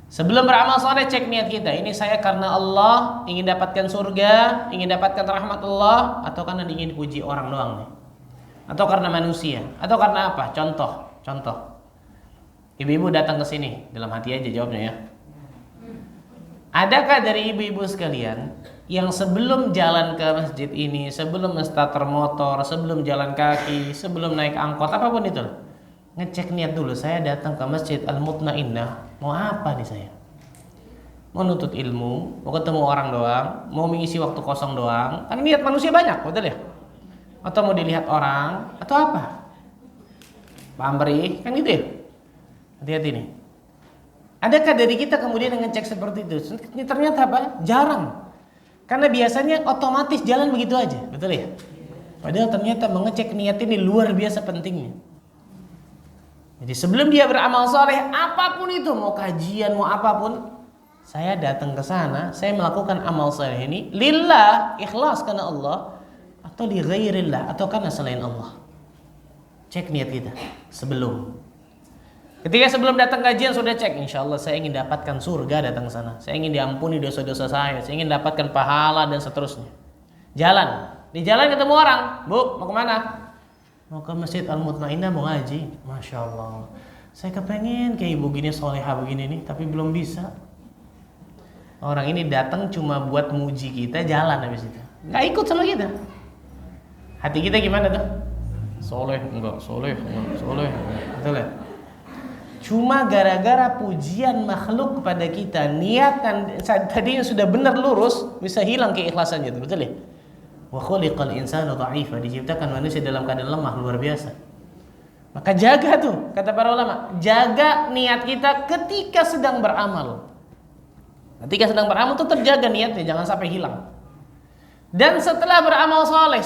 Sebelum beramal saleh cek niat kita. Ini saya karena Allah, ingin dapatkan surga, ingin dapatkan rahmat Allah, atau karena ingin puji orang doang nih? Atau karena manusia? Atau karena apa? Contoh. Ibu-ibu datang ke sini, dalam hati aja jawabnya ya. Adakah dari ibu-ibu sekalian yang sebelum jalan ke masjid ini, sebelum starter motor, sebelum jalan kaki, sebelum naik angkot, apapun itu, ngecek niat dulu, saya datang ke Masjid Al-Mutmainnah, mau apa nih saya? Mau nuntut ilmu, mau ketemu orang doang, mau mengisi waktu kosong doang. Kan niat manusia banyak, betul ya? Atau mau dilihat orang, atau apa? Pamrih, kan gitu ya? Hati-hati nih. Adakah dari kita kemudian ngecek seperti itu? Ini ternyata apa? Jarang. Karena biasanya otomatis jalan begitu aja, betul ya? Padahal ternyata mengecek niat ini luar biasa pentingnya. Jadi sebelum dia beramal soleh, apapun itu, mau kajian, mau apapun, saya datang ke sana, saya melakukan amal soleh ini lillah, ikhlas karena Allah, atau li ghairillah, atau karena selain Allah. Cek niat kita sebelum. Ketika sebelum datang kajian sudah cek, insya Allah saya ingin dapatkan surga datang ke sana. Saya ingin diampuni dosa-dosa saya ingin dapatkan pahala dan seterusnya. Jalan, di jalan ketemu orang, Bu, mau kemana? Mau ke Masjid Al-Mutmainnah, mau ngaji. Masya Allah, saya kepengen kayak ibu gini soleha begini nih, tapi belum bisa. Orang ini datang cuma buat muji kita, jalan habis itu, nggak ikut sama kita. Hati kita gimana tuh? Soleh enggak, soleh enggak, soleh enggak. Betul ya? Cuma gara-gara pujian makhluk kepada kita, niatan tadi yang sudah benar lurus, bisa hilang keikhlasannya itu, betul ya? Wa khuliqal insanu dha'ifa, diciptakan manusia dalam keadaan lemah, luar biasa. Maka jaga tuh, kata para ulama, jaga niat kita ketika sedang beramal. Ketika sedang beramal tuh terjaga niatnya, jangan sampai hilang. Dan setelah beramal soleh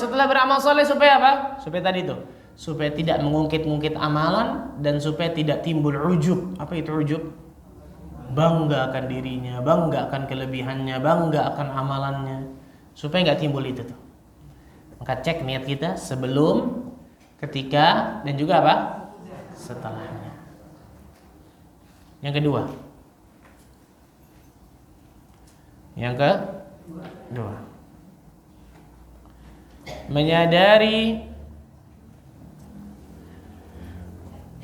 supaya apa? Supaya tadi tuh, supaya tidak mengungkit-ungkit amalan dan supaya tidak timbul ujub. Apa itu ujub? Bangga akan dirinya, bangga akan kelebihannya, bangga akan amalannya. Supaya nggak timbul itu tuh. Maka cek niat kita sebelum, ketika, dan juga apa? Setelahnya. Yang kedua. Menyadari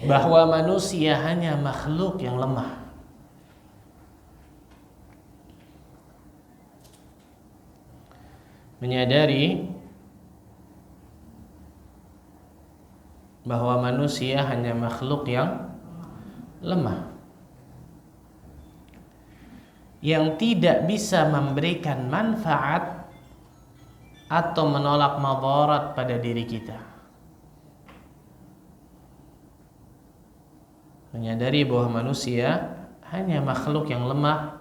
bahwa manusia hanya makhluk yang lemah. Menyadari bahwa manusia hanya makhluk yang lemah, yang tidak bisa memberikan manfaat atau menolak madarat pada diri kita. Menyadari bahwa manusia hanya makhluk yang lemah,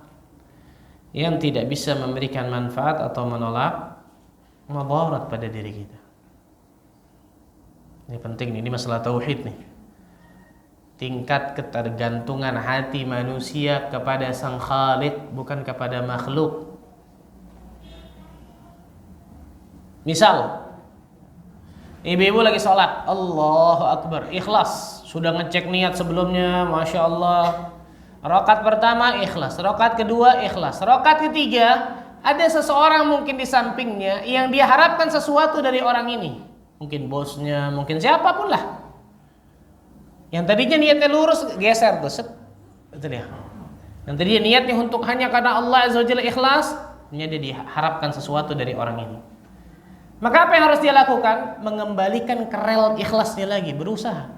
yang tidak bisa memberikan manfaat atau menolak madarat pada diri kita. Ini penting nih, ini masalah tauhid nih. Tingkat ketergantungan hati manusia kepada Sang Khaliq, bukan kepada makhluk. Misal, ibu-ibu lagi sholat, Allahu Akbar, ikhlas, sudah ngecek niat sebelumnya, Masya Allah. Rakaat pertama ikhlas, rakaat kedua ikhlas, rakaat ketiga ada seseorang mungkin di sampingnya yang dia harapkan sesuatu dari orang ini, mungkin bosnya, mungkin siapapun lah. Yang tadinya niatnya lurus geser tuh, betul ya. Yang tadinya niatnya untuk hanya karena Allah Azza wa Jalla ikhlas, dia diharapkan sesuatu dari orang ini. Maka apa yang harus dia lakukan? Mengembalikan ke rel ikhlasnya lagi, berusaha.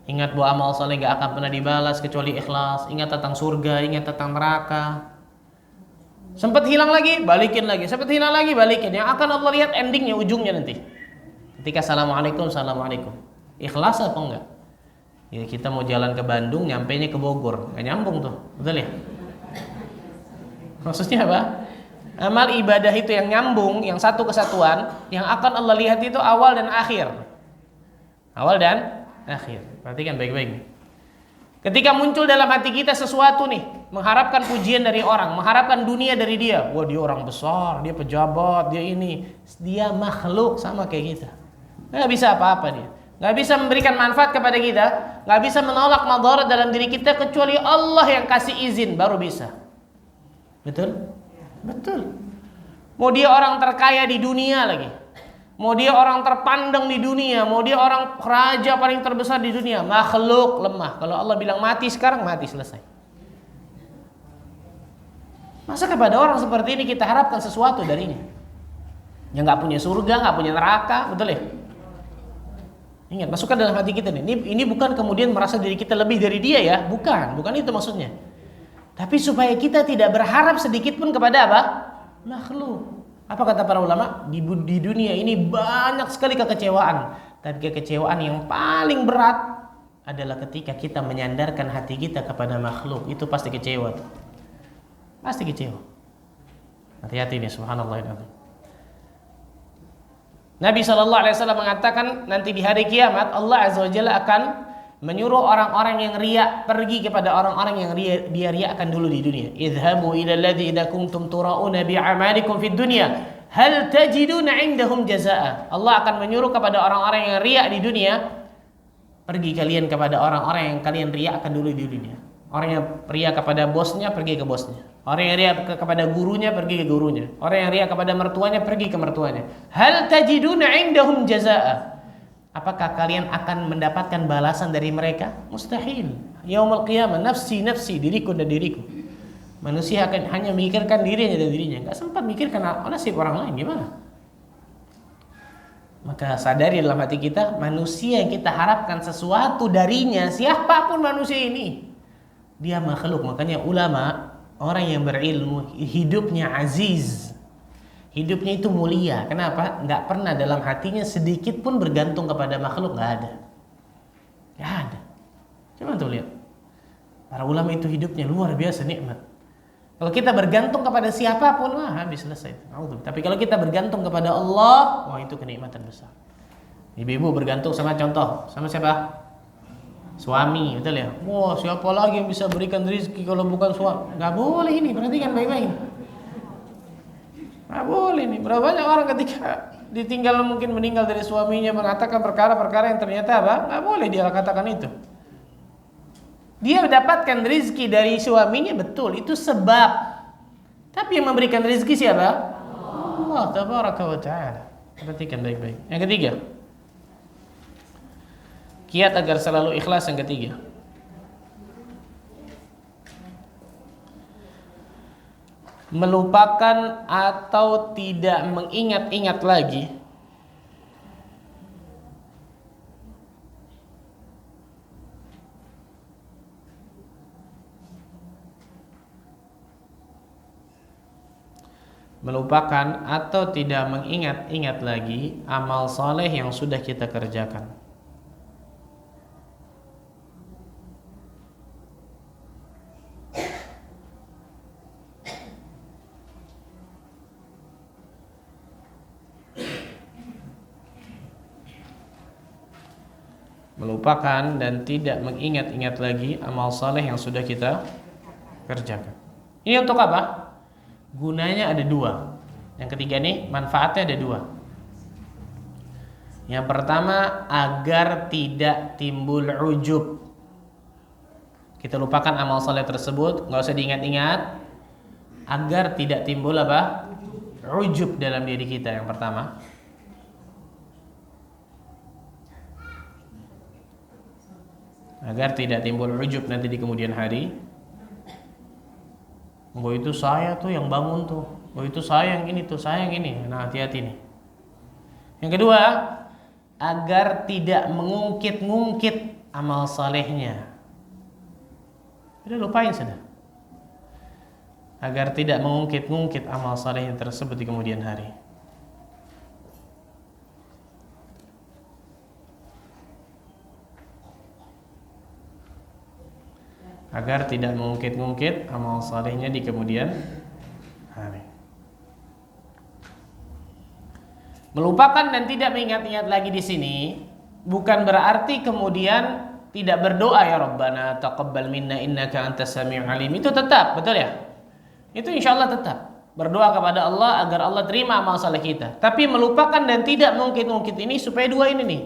Ingat bahwa amal soleh gak akan pernah dibalas kecuali ikhlas. Ingat tentang surga, ingat tentang neraka. Sempat hilang lagi, balikin lagi. Sempat hilang lagi, balikin. Yang akan Allah lihat endingnya, ujungnya nanti. Ketika assalamualaikum, assalamualaikum. Ikhlas apa enggak? Ya, kita mau jalan ke Bandung, nyampainya ke Bogor, nggak nyambung tuh, betul ya? Maksudnya apa? Amal ibadah itu yang nyambung, yang satu kesatuan, yang akan Allah lihat itu awal dan akhir. Awal dan akhir. Perhatikan baik-baik. Ketika muncul dalam hati kita sesuatu nih, mengharapkan pujian dari orang, mengharapkan dunia dari dia. Wah, dia orang besar, dia pejabat, dia ini. Dia makhluk sama kayak kita. Nggak bisa apa-apa dia. Nggak bisa memberikan manfaat kepada kita, nggak bisa menolak madarat dalam diri kita kecuali Allah yang kasih izin baru bisa. Betul? Betul. Mau dia orang terkaya di dunia lagi, mau dia orang terpandang di dunia, mau dia orang raja paling terbesar di dunia, makhluk lemah. Kalau Allah bilang mati sekarang, mati, selesai. Masa kepada orang seperti ini kita harapkan sesuatu darinya? Yang nggak punya surga, nggak punya neraka, betul ya? Ingat, masukkan dalam hati kita nih. Ini bukan kemudian merasa diri kita lebih dari dia ya, bukan itu maksudnya. Tapi supaya kita tidak berharap sedikit pun kepada apa? Makhluk. Apa kata para ulama? Di dunia ini banyak sekali kekecewaan, tapi kekecewaan yang paling berat adalah ketika kita menyandarkan hati kita kepada makhluk. Itu pasti kecewa tuh. Pasti kecewa. Hati-hati nih, subhanallah. Nabi SAW mengatakan nanti di hari kiamat Allah Azza wa Jalla akan menyuruh orang-orang yang riya pergi kepada orang-orang yang dia riakan dulu di dunia. Idhabu ila alladhi idza kuntum turauna bi'amalikum fid dunya hal tajiduna 'indahum jazaa'a. Allah akan menyuruh kepada orang-orang yang riya di dunia, pergi kalian kepada orang-orang yang kalian riakan dulu di dunia. Orang yang riya kepada bosnya pergi ke bosnya. Orang yang riya kepada gurunya pergi ke gurunya. Orang yang riya kepada mertuanya pergi ke mertuanya. Hal tajiduna 'indahum jazaa'a. Apakah kalian akan mendapatkan balasan dari mereka? Mustahil. Yaumul qiyamah nafsi nafsi, diriku dan diriku. Manusia akan hanya memikirkan dirinya dan dirinya, enggak sempat mikirkan nasib orang lain gimana. Maka sadari dalam hati kita, manusia yang kita harapkan sesuatu darinya, siapapun manusia ini, dia makhluk. Makanya ulama, orang yang berilmu, hidupnya aziz, hidupnya itu mulia. Kenapa? Nggak pernah dalam hatinya sedikit pun bergantung kepada makhluk, nggak ada. Nggak ada. Coba tuh lihat. Para ulama itu hidupnya luar biasa nikmat. Kalau kita bergantung kepada siapapun, wah habis selesai. Tapi kalau kita bergantung kepada Allah, wah itu kenikmatan besar. Ibu-ibu bergantung sama siapa? Suami, betul ya? Wah siapa lagi yang bisa berikan rezeki kalau bukan suami? Nggak boleh ini, perhatikan baik-baik. Nggak boleh nih. Berapa banyak orang ketika ditinggal mungkin meninggal dari suaminya mengatakan perkara-perkara yang ternyata apa? Nggak boleh dia katakan itu. Dia mendapatkan rezeki dari suaminya, betul, itu sebab. Tapi yang memberikan rezeki siapa? Allah tabaraka wa ta'ala. Perhatikan baik-baik. Yang ketiga, kiat agar selalu ikhlas. Yang ketiga, melupakan atau tidak mengingat-ingat lagi mengingat-ingat lagi amal soleh yang sudah kita kerjakan. Melupakan dan tidak mengingat-ingat lagi amal soleh yang sudah kita kerjakan. Ini untuk apa? Gunanya ada dua. Yang ketiga nih, manfaatnya ada dua. Yang pertama, agar tidak timbul ujub. Kita lupakan amal soleh tersebut, nggak usah diingat-ingat, agar tidak timbul apa? Ujub dalam diri kita. Yang pertama, agar tidak timbul ujub nanti di kemudian hari. Oh itu saya tuh yang bangun tuh, oh itu saya yang ini tuh, saya yang ini. Nah hati-hati nih. Yang kedua, agar tidak mengungkit-ngungkit amal salehnya. Udah lupain sudah. Agar tidak mengungkit-ngungkit amal salehnya tersebut di kemudian hari. Agar tidak mengungkit-ngungkit amal salehnya di kemudian hari. Melupakan dan tidak mengingat-ingat lagi di sini bukan berarti kemudian tidak berdoa, ya Rabbana taqabbal minna innaka antas samiul alim. Itu tetap, betul ya? Itu insyaallah tetap berdoa kepada Allah agar Allah terima amal saleh kita. Tapi melupakan dan tidak mengungkit-ngungkit ini supaya dua ini nih.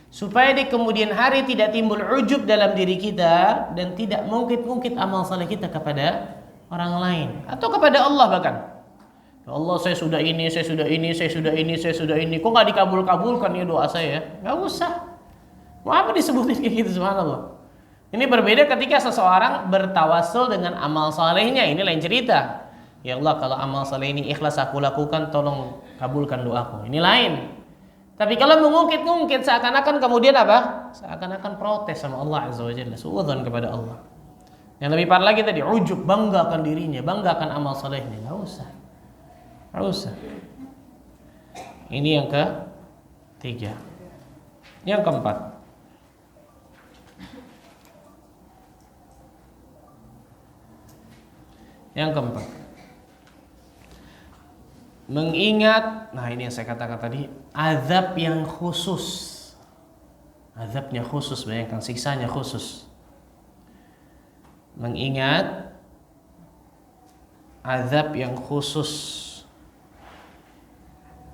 Supaya di kemudian hari tidak timbul ujub dalam diri kita dan tidak mungkit-mungkit amal saleh kita kepada orang lain atau kepada Allah bahkan. Ya Allah, saya sudah ini, saya sudah ini, saya sudah ini, saya sudah ini. Kok nggak dikabul-kabulkan ya doa saya? Nggak usah. Mau apa disebutin kayak gitu, subhanallah. Ini berbeda ketika seseorang bertawasul dengan amal salehnya, ini lain cerita. Ya Allah, kalau amal saleh ini ikhlas aku lakukan, tolong kabulkan doaku. Ini lain. Tapi kalau mengungkit-ungkit seakan-akan kemudian apa? Seakan-akan protes sama Allah Azza wa Jalla, suudzon kepada Allah. Yang lebih parah lagi tadi, ujub, banggakan dirinya, banggakan amal salehnya. Enggak usah. Enggak usah. Ini yang ketiga. Yang keempat. Yang keempat. Mengingat, nah ini yang saya katakan tadi, azab yang khusus. Azabnya khusus, bayangkan siksanya khusus. Mengingat azab yang khusus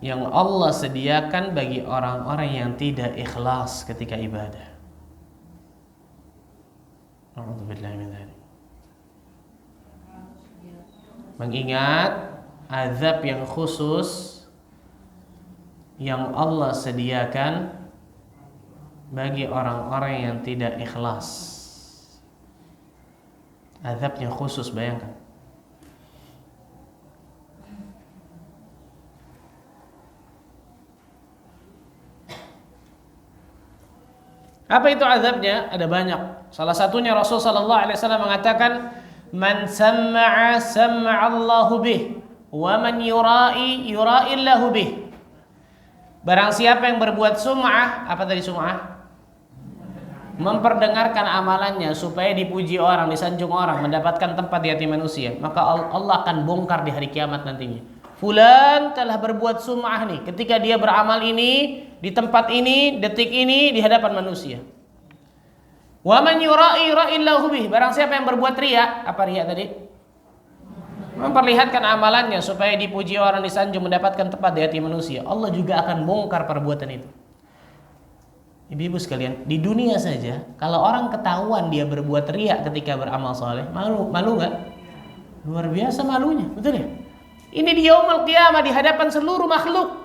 yang Allah sediakan bagi orang-orang yang tidak ikhlas ketika ibadah. A'udzubillahi min dzalik. Mengingat azab yang khusus yang Allah sediakan bagi orang-orang yang tidak ikhlas. Azabnya khusus, bayangkan. Apa itu azabnya? Ada banyak. Salah satunya Rasul sallallahu alaihi wasallam mengatakan, "Man sam'a sam'a Allahu bih, wa man yura'i yura'i Allahu bih." Barang siapa yang berbuat sum'ah, apa tadi sum'ah? Memperdengarkan amalannya supaya dipuji orang, disanjung orang, mendapatkan tempat di hati manusia, maka Allah akan bongkar di hari kiamat nantinya. Fulan telah berbuat sum'ah nih, ketika dia beramal ini, di tempat ini, detik ini, di hadapan manusia. Wa man yura'i yura'illahu bih. Barang siapa yang berbuat riya, apa riya tadi? Memperlihatkan amalannya supaya dipuji orang, disanjung, mendapatkan tempat di hati manusia. Allah juga akan bongkar perbuatan itu. Ibu-ibu sekalian, di dunia saja, kalau orang ketahuan dia berbuat riya ketika beramal soleh, malu nggak? Luar biasa malunya, betul ya? Ini di yaumul qiyamah, di hadapan seluruh makhluk.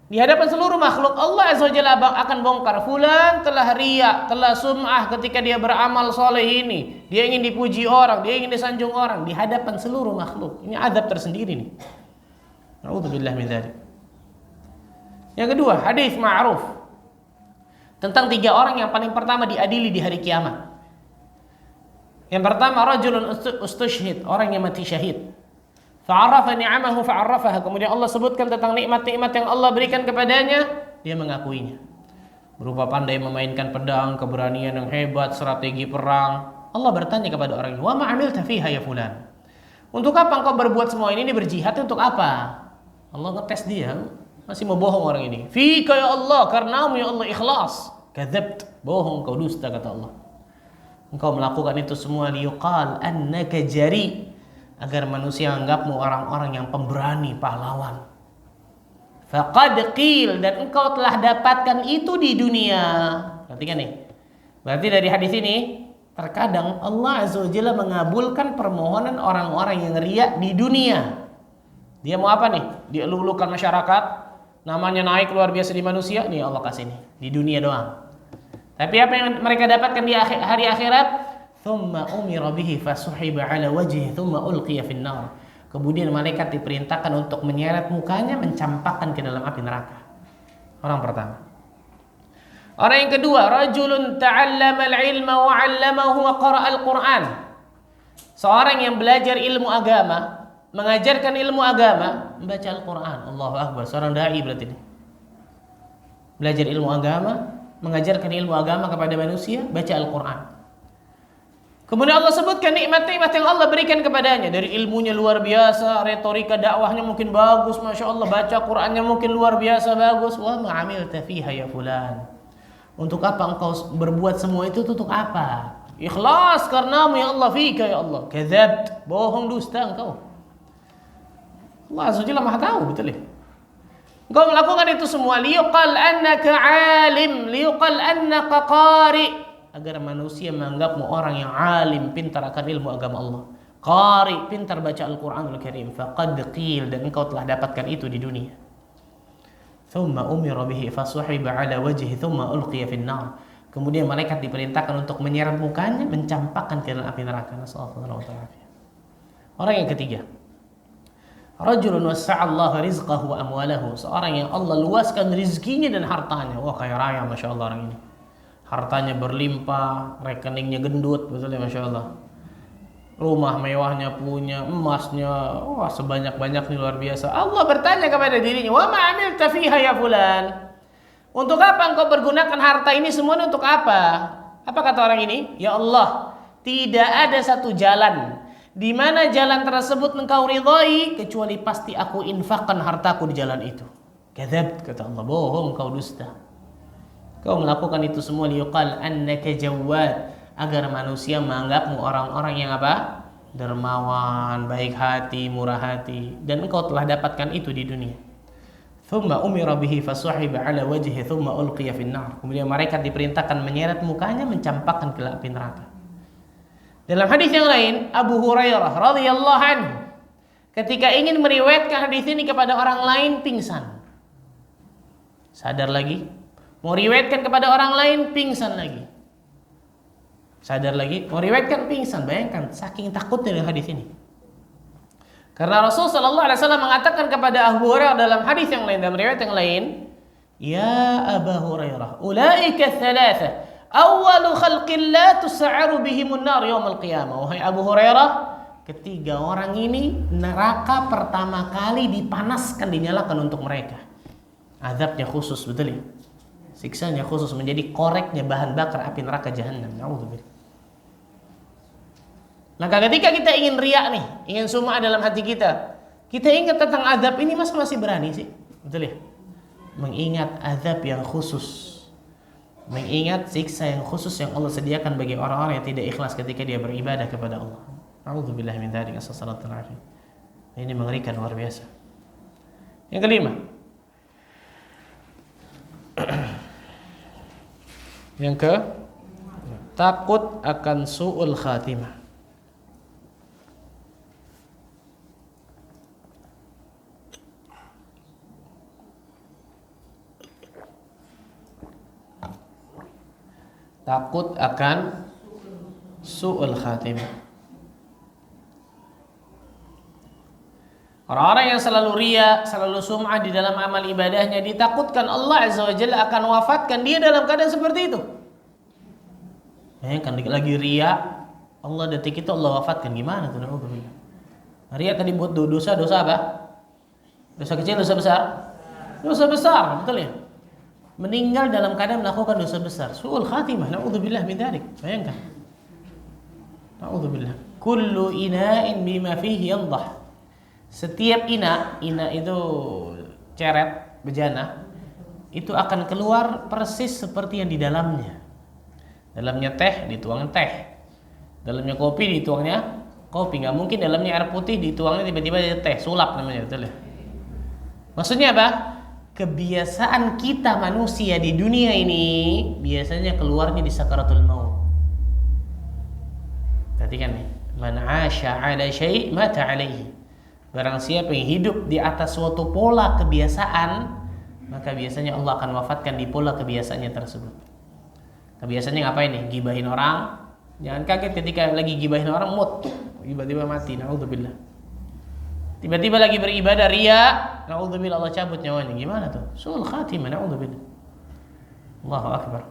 Di hadapan seluruh makhluk, Allah Azza wa Jalla akan bongkar. Fulan telah riya, telah sum'ah ketika dia beramal soleh ini. Dia ingin dipuji orang, dia ingin disanjung orang. Di hadapan seluruh makhluk. Ini azab tersendiri nih. Na'udzubillah min dzalik. Yang kedua, hadis ma'ruf tentang 3 orang yang paling pertama diadili di hari kiamat. Yang pertama, rajulun ustushhid, orang yang mati syahid. Fa'arafa ni'amahu fa'arafaha. Kemudian Allah sebutkan tentang nikmat-nikmat yang Allah berikan kepadanya, dia mengakuinya. Berupa pandai memainkan pedang, keberanian yang hebat, strategi perang. Allah bertanya kepada orang ini, "Wa ma 'amilta fiha ya fulan?" Untuk apa engkau berbuat semua ini berjihad untuk apa? Allah ngetes dia, masih mau bohong orang ini. Fika ya Allah, karenamu ya Allah ikhlas. Kadzabt, bohong kau, dusta, kata Allah. Engkau melakukan itu semua liyuqal annaka jari, agar manusia anggapmu orang-orang yang pemberani, pahlawan. Faqad qil, dan engkau telah dapatkan itu di dunia. Perhatikan nih. Berarti dari hadis ini terkadang Allah Azza wa Jalla mengabulkan permohonan orang-orang yang riya di dunia. Dia mau apa nih? Dielulukan masyarakat, namanya naik luar biasa di manusia, nih Allah kasih nih di dunia doang. Tapi apa yang mereka dapatkan di hari akhirat? Thumma umira bihi fasuhiba ala wajhihi thumma ulqiya fin nar. Kemudian malaikat diperintahkan untuk menyeret mukanya, mencampakkan ke dalam api neraka. Orang pertama. Orang yang kedua, rajulun ta'allama al-ilma wa 'allamahu wa qara'a al-Qur'an. Seorang yang belajar ilmu agama, mengajarkan ilmu agama, membaca Al-Qur'an. Allahu akbar, seorang dai berarti ini. Belajar ilmu agama, mengajarkan ilmu agama kepada manusia, baca Al-Qur'an. Kemudian Allah sebutkan nikmat-nikmat yang Allah berikan kepadanya. Dari ilmunya luar biasa, retorika dakwahnya mungkin bagus, Masya Allah, baca Qur'annya mungkin luar biasa bagus. Wa ma'amilta fiha ya fulan. Untuk apa engkau berbuat semua itu? Untuk apa? Ikhlas karenamu ya Allah, fika ya Allah. Kadzabt, bohong, dusta engkau. Allah Azza wa Jalla Maha tahu, betul ya? Engkau melakukan itu semua liyuqal annaka alim, liyuqal annaka qari, agar manusia menganggapmu orang yang alim, pintar akan ilmu agama Allah. Qari, pintar baca Al-Qur'anul Karim. Faqad qil, dan engkau telah dapatkan itu di dunia. Thumma umira bihi fasuhiba ala wajhihi thumma ulqiya fin nar. Kemudian malaikat diperintahkan untuk menyeret mukanya, mencampakkan ke dalam api neraka. Nasallallahu alaihi wasallam. Orang yang ketiga. Rajulun wasa'allahu rizqahu wa amwalahu. Seorang yang Allah luaskan rizkinya dan hartanya. Wah, kaya raya Masya Allah orang ini. Hartanya berlimpah, rekeningnya gendut, betul ya Masya Allah. Rumah mewahnya punya, emasnya, wah sebanyak-banyak nih, luar biasa. Allah bertanya kepada dirinya, wa ma'amilta fiha ya fulan. Untuk apa engkau pergunakan harta ini semua, untuk apa? Apa kata orang ini? Ya Allah, tidak ada satu jalan di mana jalan tersebut engkau ridhai kecuali pasti aku infakkan hartaku di jalan itu. Kadzab, kata Allah, bohong kau, dusta. Kau melakukan itu semua liyuqal annaka jawad, agar manusia menganggapmu orang-orang yang apa? Dermawan, baik hati, murah hati, dan engkau telah dapatkan itu di dunia. Thumma umira bihi fasuhiba ala wajhi thumma ulqiya fin nar. Kemudian malaikat diperintahkan menyeret mukanya, mencampakkan ke api neraka. Dalam hadis yang lain, Abu Hurairah radhiyallahu anhu ketika ingin meriwayatkan hadis ini kepada orang lain, pingsan. Sadar lagi, mau riwayatkan kepada orang lain, pingsan lagi. Sadar lagi, mau riwayatkan, pingsan. Bayangkan saking takutnya dengan hadis ini. Karena Rasul sallallahu alaihi wasallam mengatakan kepada Abu Hurairah dalam hadis yang lain, dalam riwayat yang lain, "Ya Abu Hurairah, ulaika thalatha awwalu khalqillah tus'aru bihimun nar yaumil qiyamah." Wahai Abu Hurairah, ketiga orang ini neraka pertama kali dipanaskan, dinyalakan untuk mereka. Azabnya khusus, betul ya? Siksanya khusus, menjadi koreknya bahan bakar api neraka jahanam. Nauzubillah. Maka ketika kita ingin riak nih, ingin sum'ah dalam hati kita, kita ingat tentang azab ini, masa masih berani sih? Betul ya? Mengingat azab yang khusus, mengingat siksa yang khusus yang Allah sediakan bagi orang-orang yang tidak ikhlas ketika dia beribadah kepada Allah. A'udzubillahi min dzalik, as-salatu alaihi. Ini mengerikan, luar biasa. Yang kelima, yang ke takut akan su'ul khatimah. Takut akan su'ul khatimah. Orang-orang yang selalu riya, selalu sum'ah di dalam amal ibadahnya, ditakutkan Allah Azza wa Jalla akan wafatkan dia dalam keadaan seperti itu. Kan lagi riya, Allah detik itu Allah wafatkan, gimana tuh? Riya tadi buat dosa apa? Dosa kecil, dosa besar? Dosa besar, betul ya? Meninggal dalam keadaan melakukan dosa besar, su'ul khatimah, na'udzubillah min dzalik. Bayangkan, na'udzubillah. Kullu ina'in bima fihi yandah. Setiap ina itu ceret, bejana, itu akan keluar persis seperti yang di dalamnya. Dalamnya teh, dituangnya teh. Dalamnya kopi, dituangnya kopi. Nggak mungkin dalamnya air putih, dituangnya tiba-tiba jadi teh, sulap namanya, betul ya? Maksudnya apa? Kebiasaan kita manusia di dunia ini biasanya keluarnya di sakaratul maut. Perhatikan nih, man 'asha 'ala syai' mata 'alaihi. Barang siapa yang hidup di atas suatu pola kebiasaan, maka biasanya Allah akan wafatkan di pola kebiasaannya tersebut. Kebiasaannya ngapain nih? Gibahin orang. Jangan kaget ketika lagi gibahin orang, mood, tiba-tiba mati, naudzubillah. Tiba-tiba lagi beribadah riya, naudzubillah, Allah cabut nyawanya. Gimana tuh? Su'ul khatimah, naudzubillah. Allahu akbar.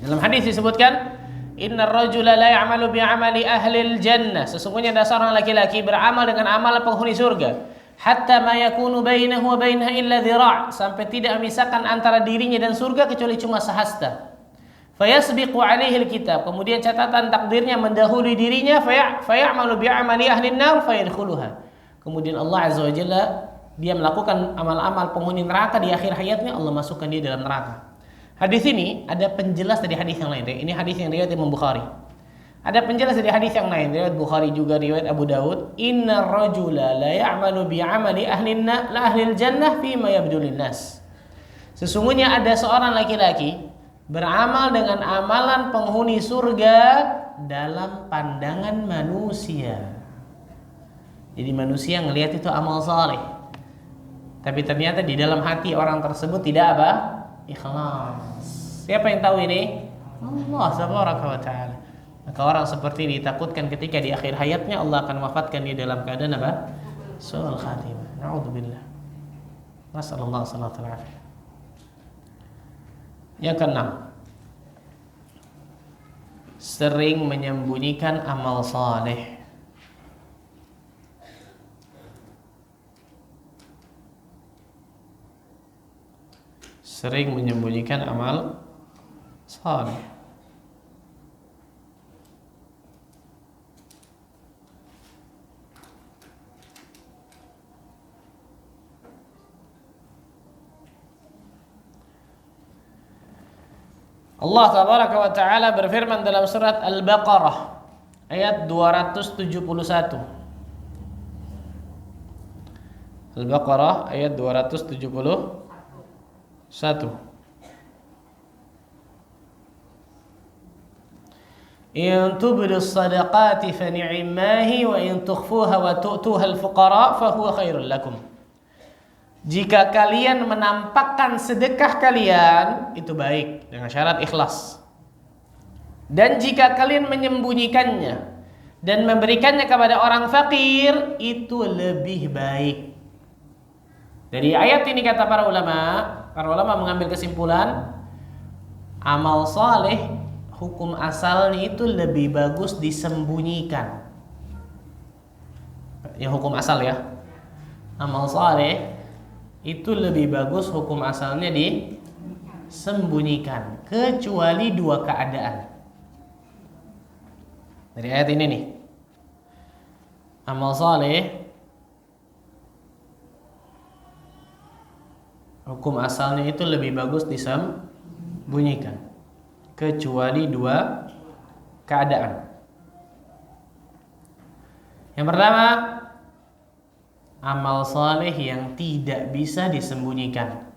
Dalam hadis disebutkan, innar rajula la ya'malu bi'amali ahlil jannah. Sesungguhnya ada seorang laki-laki beramal dengan amalan penghuni surga, hatta ma yakunu bainahu wa bainaha illa dhira', sampai tidak memisahkan antara dirinya dan surga kecuali cuma sehasta. Fayasbiqu alaihi alkitab, kemudian catatan takdirnya mendahului dirinya, fayamalu bi'amali ahlin nar fayadkhuluha. Kemudian Allah Azza wa Jalla, dia melakukan amal-amal penghuni neraka di akhir hayatnya, Allah masukkan dia dalam neraka. Hadis ini ada penjelas dari hadis yang lain. Ini hadis yang riwayat Imam Bukhari. Ada penjelas dari hadis yang lain, riwayat Bukhari juga, riwayat Abu Dawud. Innar rajula la ya'malu bi'amali ahlil jannah fima yabdu linnas. Sesungguhnya ada seorang laki-laki beramal dengan amalan penghuni surga dalam pandangan manusia. Jadi manusia ngelihat itu amal saleh, tapi ternyata di dalam hati orang tersebut tidak apa? Ikhlas. Siapa yang tahu ini? Allah subhanahu wa ta'ala. Maka orang seperti ini ditakutkan ketika di akhir hayatnya Allah akan wafatkan dia dalam keadaan apa? su'ul khatimah. Na'udzubillah. Nasallallahu salatu wal afiyah. Yang keenam, sering menyembunyikan amal saleh. Sering menyembunyikan amal saleh. Allah tabaraka wa taala berfirman dalam surat Al-Baqarah ayat 271. Al-Baqarah ayat 271. In tubdu as-sadaqati fa ni'mahi wa in tukhfuha wa tu'tuha al-fuqara fa huwa khairul lakum. Jika kalian menampakkan sedekah kalian, itu baik dengan syarat ikhlas. Dan jika kalian menyembunyikannya dan memberikannya kepada orang fakir, itu lebih baik. Dari ayat ini kata para ulama mengambil kesimpulan amal saleh hukum asalnya itu lebih bagus disembunyikan. Ya hukum asal ya. Amal saleh itu lebih bagus hukum asalnya disembunyikan kecuali dua keadaan. Dari ayat ini nih, amal saleh hukum asalnya itu lebih bagus disembunyikan kecuali dua keadaan. Yang pertama, amal saleh yang tidak bisa disembunyikan.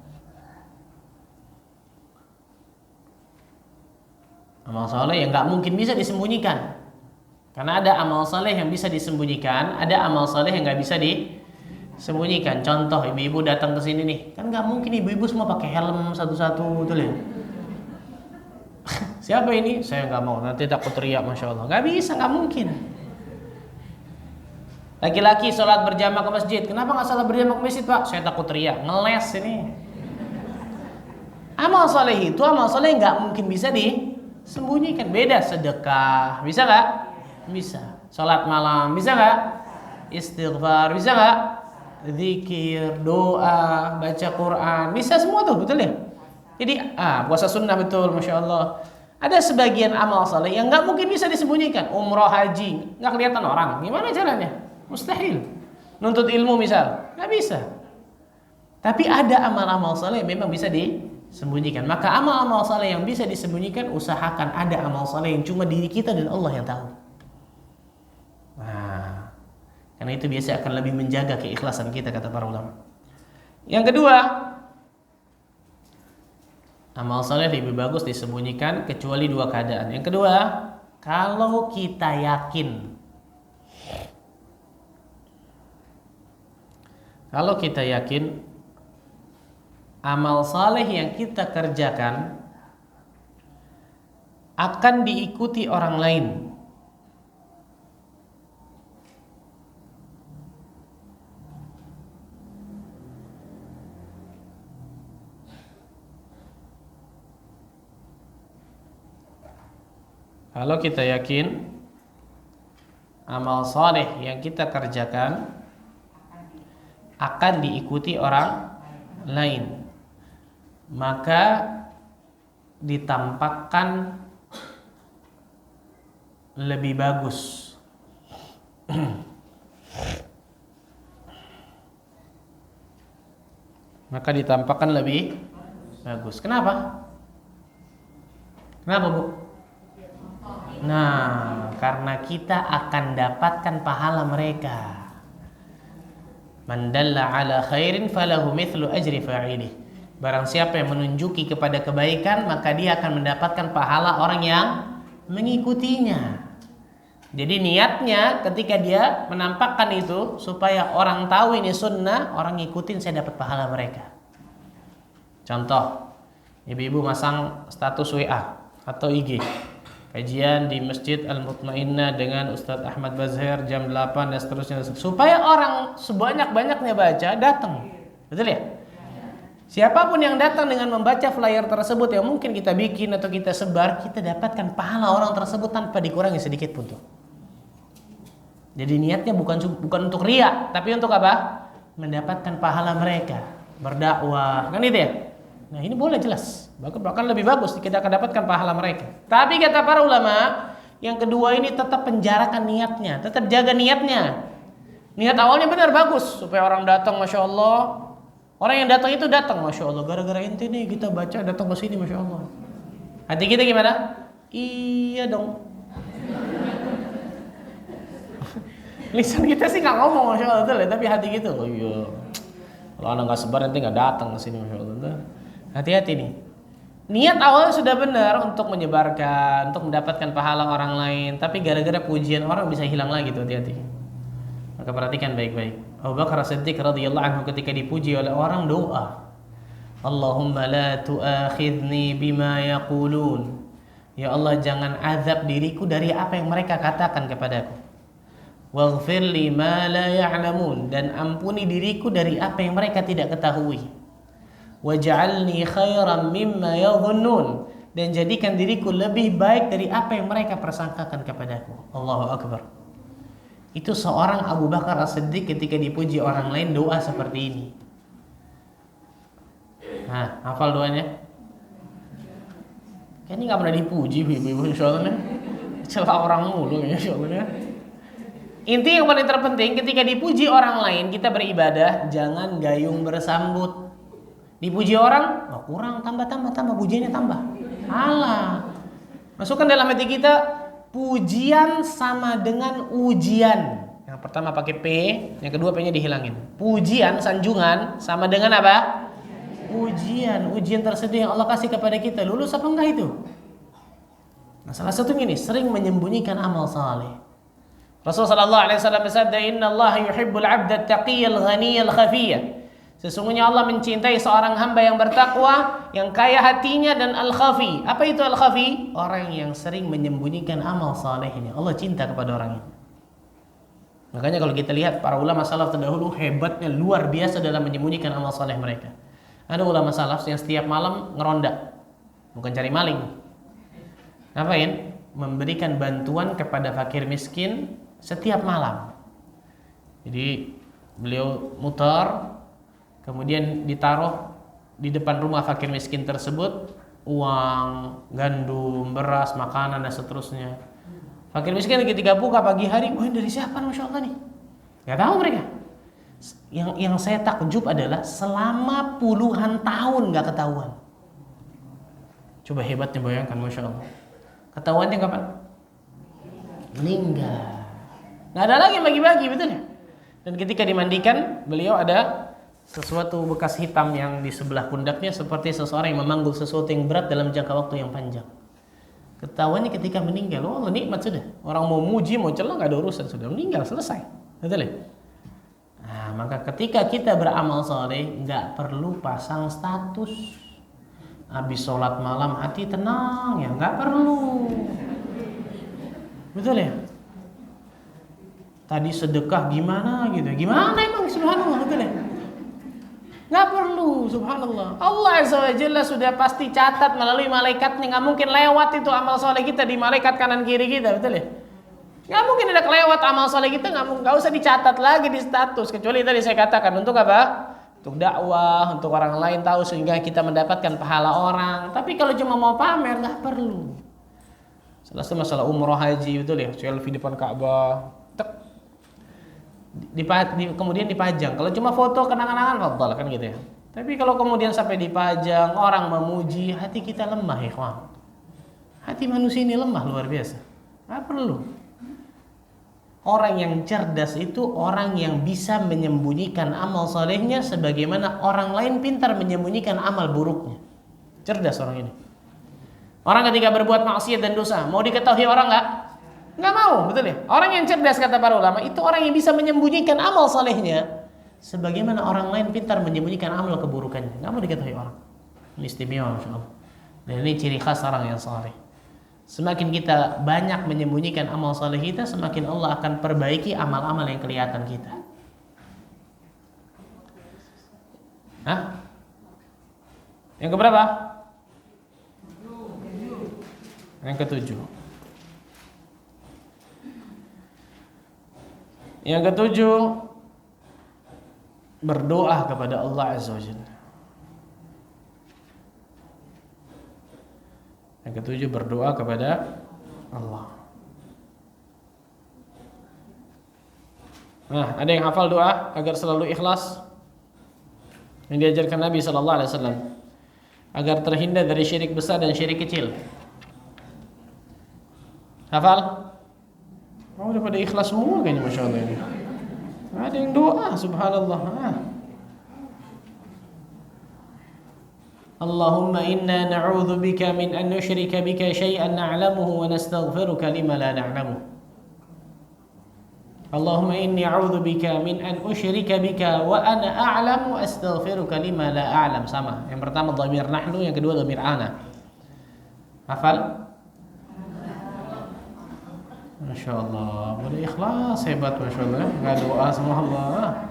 Amal saleh yang nggak mungkin bisa disembunyikan. Karena ada amal saleh yang bisa disembunyikan, ada amal saleh yang nggak bisa disembunyikan. Contoh, ibu-ibu datang ke sini nih, kan nggak mungkin ibu-ibu semua pakai helm satu-satu, betul ya? Siapa ini? Saya nggak mau, nanti takut teriak, masya Allah. Nggak bisa, nggak mungkin. Laki-laki sholat berjamaah ke masjid. Kenapa nggak sholat berjamaah ke masjid, Pak? Saya takut teriak, ngeles ini. Amal soleh itu amal soleh nggak mungkin bisa disembunyikan. Beda sedekah, bisa nggak? Bisa. Sholat malam, bisa nggak? Istighfar, bisa nggak? Zikir, doa, baca Quran, bisa semua tuh, betul ya? Jadi puasa sunnah betul, masya Allah. Ada sebagian amal soleh yang nggak mungkin bisa disembunyikan. Umroh, haji, nggak kelihatan orang. Gimana caranya? Mustahil. Nuntut ilmu misal, nggak bisa. Tapi ada amal-amal saleh memang bisa disembunyikan. Maka amal-amal saleh yang bisa disembunyikan, usahakan ada amal saleh yang cuma diri kita dan Allah yang tahu. Nah, karena itu biasa akan lebih menjaga keikhlasan kita, kata para ulama. Yang kedua, amal saleh lebih bagus disembunyikan kecuali dua keadaan. Yang kedua, kalau kita yakin. Kalau kita yakin amal saleh yang kita kerjakan akan diikuti orang lain. Kalau kita yakin amal saleh yang kita kerjakan akan diikuti orang lain, maka ditampakkan lebih bagus. Maka ditampakkan lebih bagus. Kenapa? Kenapa, Bu? Nah, karena kita akan dapatkan pahala mereka. Man dalla ala khairin falahu mithlu ajri fa'ilih. Barang siapa yang menunjuki kepada kebaikan, maka dia akan mendapatkan pahala orang yang mengikutinya. Jadi niatnya ketika dia menampakkan itu supaya orang tahu ini sunnah, orang ngikutin, saya dapat pahala mereka. Contoh, ibu-ibu masang status WA atau IG. kajian di Masjid Al-Mutmainnah dengan Ustadz Ahmad Bazher jam 8 dan seterusnya, supaya orang sebanyak-banyaknya baca datang. Betul ya? Siapapun yang datang dengan membaca flyer tersebut yang mungkin kita bikin atau kita sebar, kita dapatkan pahala orang tersebut tanpa dikurangi sedikit pun tuh. Jadi niatnya bukan untuk riya, tapi untuk apa? Mendapatkan pahala mereka berdakwah, kan itu ya? Nah ini boleh jelas, bahkan lebih bagus kita akan dapatkan pahala mereka. Tapi kata para ulama, yang kedua ini tetap penjarakan niatnya, tetap jaga niatnya. Niat awalnya benar bagus supaya orang datang, masya Allah. Orang yang datang itu datang, masya Allah. Gara-gara ente nih kita baca datang ke sini, masya Allah. Hati kita gimana? Iya dong. Lisan kita sih nggak ngomong, masya Allah, tapi hati gitu. Oh iya. Kalau anak nggak sebar nanti nggak datang ke sini, masya Allah. Hati-hati nih. Niat awalnya sudah benar untuk menyebarkan, untuk mendapatkan pahala orang lain, tapi gara-gara pujian orang bisa hilang lagi tuh, hati-hati. Maka perhatikan baik-baik. Abu Bakar As-Siddiq radhiyallahu anhu ketika dipuji oleh orang doa, Allahumma la tu'akhidni bima yaqulun. Ya Allah, jangan azab diriku dari apa yang mereka katakan kepadaku. Waghfir li ma la ya'lamun, dan ampuni diriku dari apa yang mereka tidak ketahui. Waj'alni khairan mimma yadhunnun, dan jadikan diriku lebih baik dari apa yang mereka persangkakan kepadaku. Allahu akbar. Itu seorang Abu Bakar As-Siddiq ketika dipuji orang lain doa seperti ini. Nah, hafal doanya? Kayaknya nggak pernah dipuji ibu-ibu, insyaallah. Celah orang mulu ya, insyaallah. Inti yang paling terpenting ketika dipuji orang lain, kita beribadah jangan gayung bersambut. Dipuji orang, oh, kurang, tambah pujiannya tambah. Alah. Masukkan dalam hati kita, pujian sama dengan ujian. Yang pertama pakai P, yang kedua P-nya dihilangin. Pujian, sanjungan sama dengan apa? Ujian. Ujian tersebut yang Allah kasih kepada kita, lulus apa enggak itu? Nah, salah satunya ini sering menyembunyikan amal saleh. Rasulullah sallallahu alaihi wasallam bersabda, "Inna Allah yuhibbul 'abda at-taqiyyal ghaniyal khafiyya." Sesungguhnya Allah mencintai seorang hamba yang bertakwa, yang kaya hatinya, dan al-khafi. Apa itu al-khafi? Orang yang sering menyembunyikan amal salehnya. Allah cinta kepada orang ini. Makanya kalau kita lihat para ulama salaf terdahulu hebatnya luar biasa dalam menyembunyikan amal saleh mereka. Ada ulama salaf yang setiap malam ngeronda, bukan cari maling. Ngapain? Memberikan bantuan kepada fakir miskin setiap malam. Jadi beliau mutar, kemudian ditaruh di depan rumah fakir miskin tersebut uang, gandum, beras, makanan dan seterusnya. Fakir miskin ketika buka pagi hari, wah dari siapa masya Allah nih? Gak tahu mereka. Yang saya takjub adalah selama puluhan tahun gak ketahuan. Coba hebatnya, bayangkan, masya Allah. Ketahuannya kapan? Meninggal. Gak ada lagi bagi-bagi, betul ya? Dan ketika dimandikan, beliau ada sesuatu bekas hitam yang di sebelah pundaknya, seperti seseorang yang memanggul sesuatu yang berat dalam jangka waktu yang panjang. Ketahuannya ketika meninggal. Oh, nikmat sudah. Orang mau muji, mau celah, gak ada urusan, sudah meninggal, selesai. Betul ya? Nah, maka ketika kita beramal saleh, gak perlu pasang status. Habis sholat malam hati tenang ya, gak perlu. Betul ya? Tadi sedekah gimana gitu. Gimana emang, subhanallah, betul ya? Gak perlu, subhanallah. Allah Azza wa Jalla sudah pasti catat melalui malaikatnya. Gak mungkin lewat itu amal soleh kita di malaikat kanan kiri kita, betul ya? Gak mungkin ada kelewat amal soleh kita, gak usah dicatat lagi di status. Kecuali tadi saya katakan, untuk apa? Untuk dakwah, untuk orang lain tahu sehingga kita mendapatkan pahala orang. Tapi kalau cuma mau pamer, gak perlu. Selesai masalah umroh haji, betul ya? Selfie depan Ka'bah, kemudian dipajang. Kalau cuma foto kenang-kenangan, fadhal, kan gitu ya. Tapi kalau kemudian sampai dipajang, orang memuji, hati kita lemah, ikhwan. Hati manusia ini lemah luar biasa. Nggak perlu. Orang yang cerdas itu orang yang bisa menyembunyikan amal solehnya, sebagaimana orang lain pintar menyembunyikan amal buruknya. Cerdas orang ini. Orang ketika berbuat maksiat dan dosa, mau diketahui orang nggak? Nggak mau, betul ya? Orang yang cerdas, kata para ulama, itu orang yang bisa menyembunyikan amal salehnya, sebagaimana orang lain pintar menyembunyikan amal keburukannya. Nggak mau diketahui orang. Ini istimewa, masya Allah. Dan ini ciri khas orang yang saleh. Semakin kita banyak menyembunyikan amal saleh kita, semakin Allah akan perbaiki amal-amal yang kelihatan kita. Hah? Yang keberapa? Yang ketujuh. Yang ketujuh, berdoa kepada Allah Azza wa Jalla. Yang ketujuh, berdoa kepada Allah. Nah, ada yang hafal doa agar selalu ikhlas yang diajarkan Nabi sallallahu alaihi wasallam, agar terhindar dari syirik besar dan syirik kecil? Hafal? Oh, udah pada ikhlas semua kayaknya, Masya Allah ini. Ada yang doa, subhanallah. Allahumma inna na'udzu bika min an nusyrika bika syai'an na'lamuhu wa nastaghfiruka lima la na'lamu. Allahumma inni a'udzu bika min an usyrika bika wa ana a'lamu astaghfiruka lima la a'lam. Sama. Yang pertama dhamir nahnu, yang kedua dhamir ana. Hafal? Masya Allah, boleh ikhlas, hebat Masya Allah. Nggak doa sama Allah.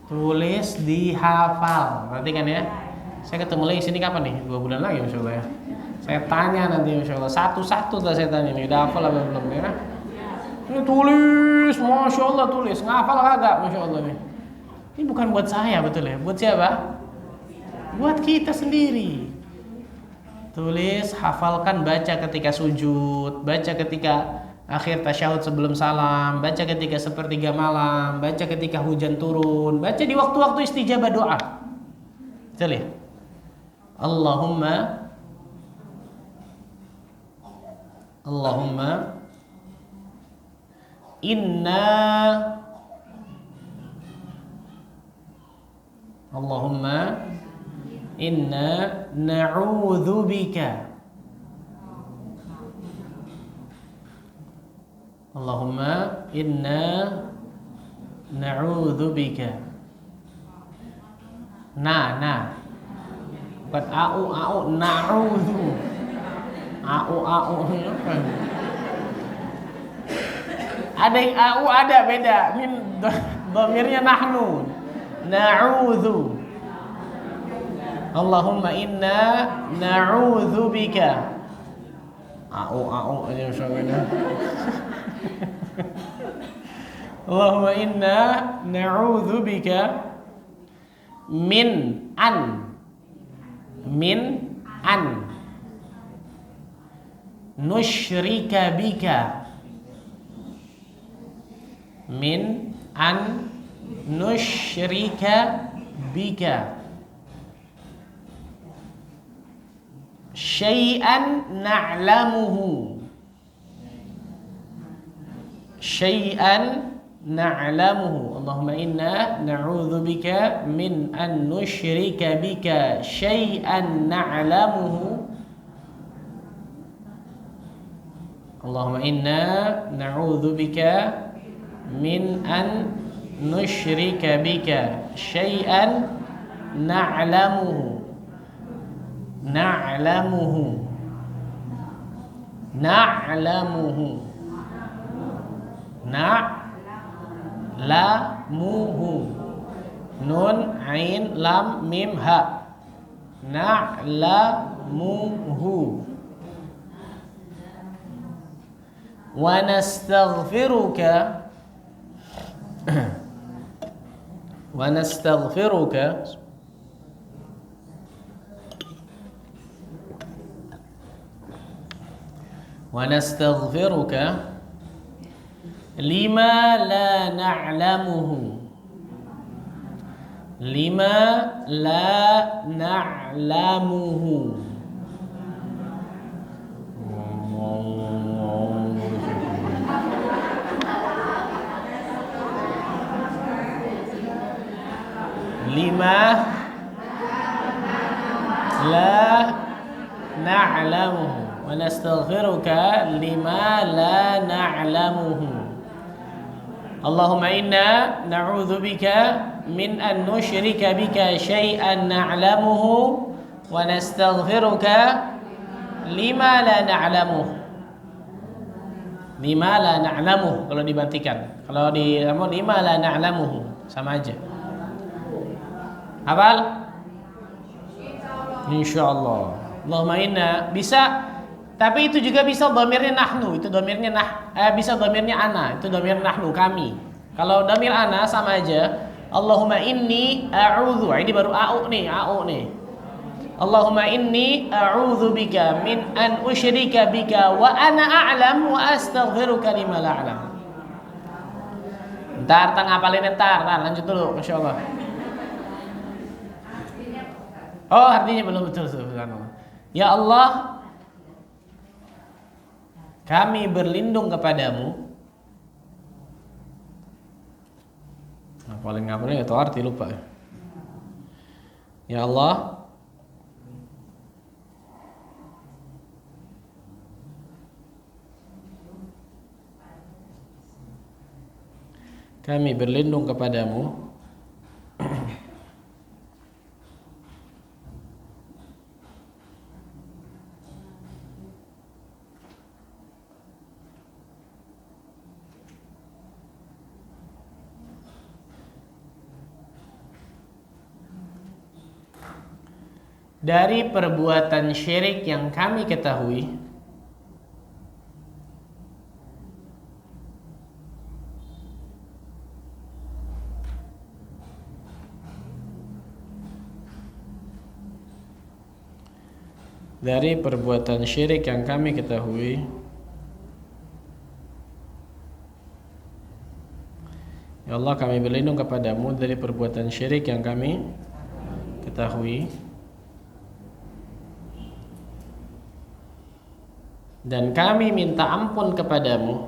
Tulis dihafal. Perhatikan ya. Saya ketemu lagi sini kapan nih? 2 bulan lagi Masya Allah ya. Saya tanya nanti Masya Allah. Satu-satu saya tanya nih. Udah hafal apa belum ya? Ini tulis, Masya Allah tulis. Ngafal kagak Masya Allah nih. Ini bukan buat saya betul ya. Buat siapa? Buat kita sendiri. Tulis, hafalkan, baca ketika sujud, baca ketika akhir tasyahud sebelum salam, baca ketika sepertiga malam, baca ketika hujan turun, baca di waktu-waktu istijabah doa. Betul ya? Allahumma inna na'udzu bika. Allahumma inna na'udzu bika. Bukan au na'udzu. Au. Ada yang au, ada beda. Ini dhamirnya nahnu. Na'udzu. Allahumma inna na'udzu bika. Au aja masyaallah. Allahumma inna na'udzu bika min an nusyrika bika. Min an nusyrika bika syai'an na'lamuhu. Allahumma inna na'udzu bika min an nusyrika bika syai'an na'lamuhu. Allahumma inna na'udzu bika min an nusyrika bika syai'an na'lamuhu. Nun, ain, lam, mim, ha. Na'lamuhu. Wa nastaghfiruka lima la na'lamuhu. Wa nastaghfiruka lima la na'lamuhu. Allahumma inna na'udzubika min an nusyrika bika syai'an na'lamuhu wa nastaghfiruka lima la na'lamuh. Lima la na'lamuh kalau dibantikan. Kalau di lima la na'lamuhu sama aja. Hafal? Insyaallah. Allahumma inna bisa, tapi itu juga bisa dhamirnya nahnu, itu dhamirnya bisa dhamirnya ana, itu dhamir nahnu kami. Kalau dhamir ana sama aja. Allahumma inni a'udzu, ini baru a'u nih. Allahumma inni a'udzu bika min an usyrika bika wa ana a'lam wa astaghfiruka lima la a'lam. Entar ngapalin entar, lanjut dulu masyaallah. Oh, artinya belum betul subhanallah. Ya Allah, kami berlindung kepadamu. Nah, paling ngapalin itu arti lupa. Ya Allah, kami berlindung kepadamu dari perbuatan syirik yang kami ketahui, dari perbuatan syirik yang kami ketahui, ya Allah, kami berlindung kepadamu dari perbuatan syirik yang kami ketahui, dan kami minta ampun kepadamu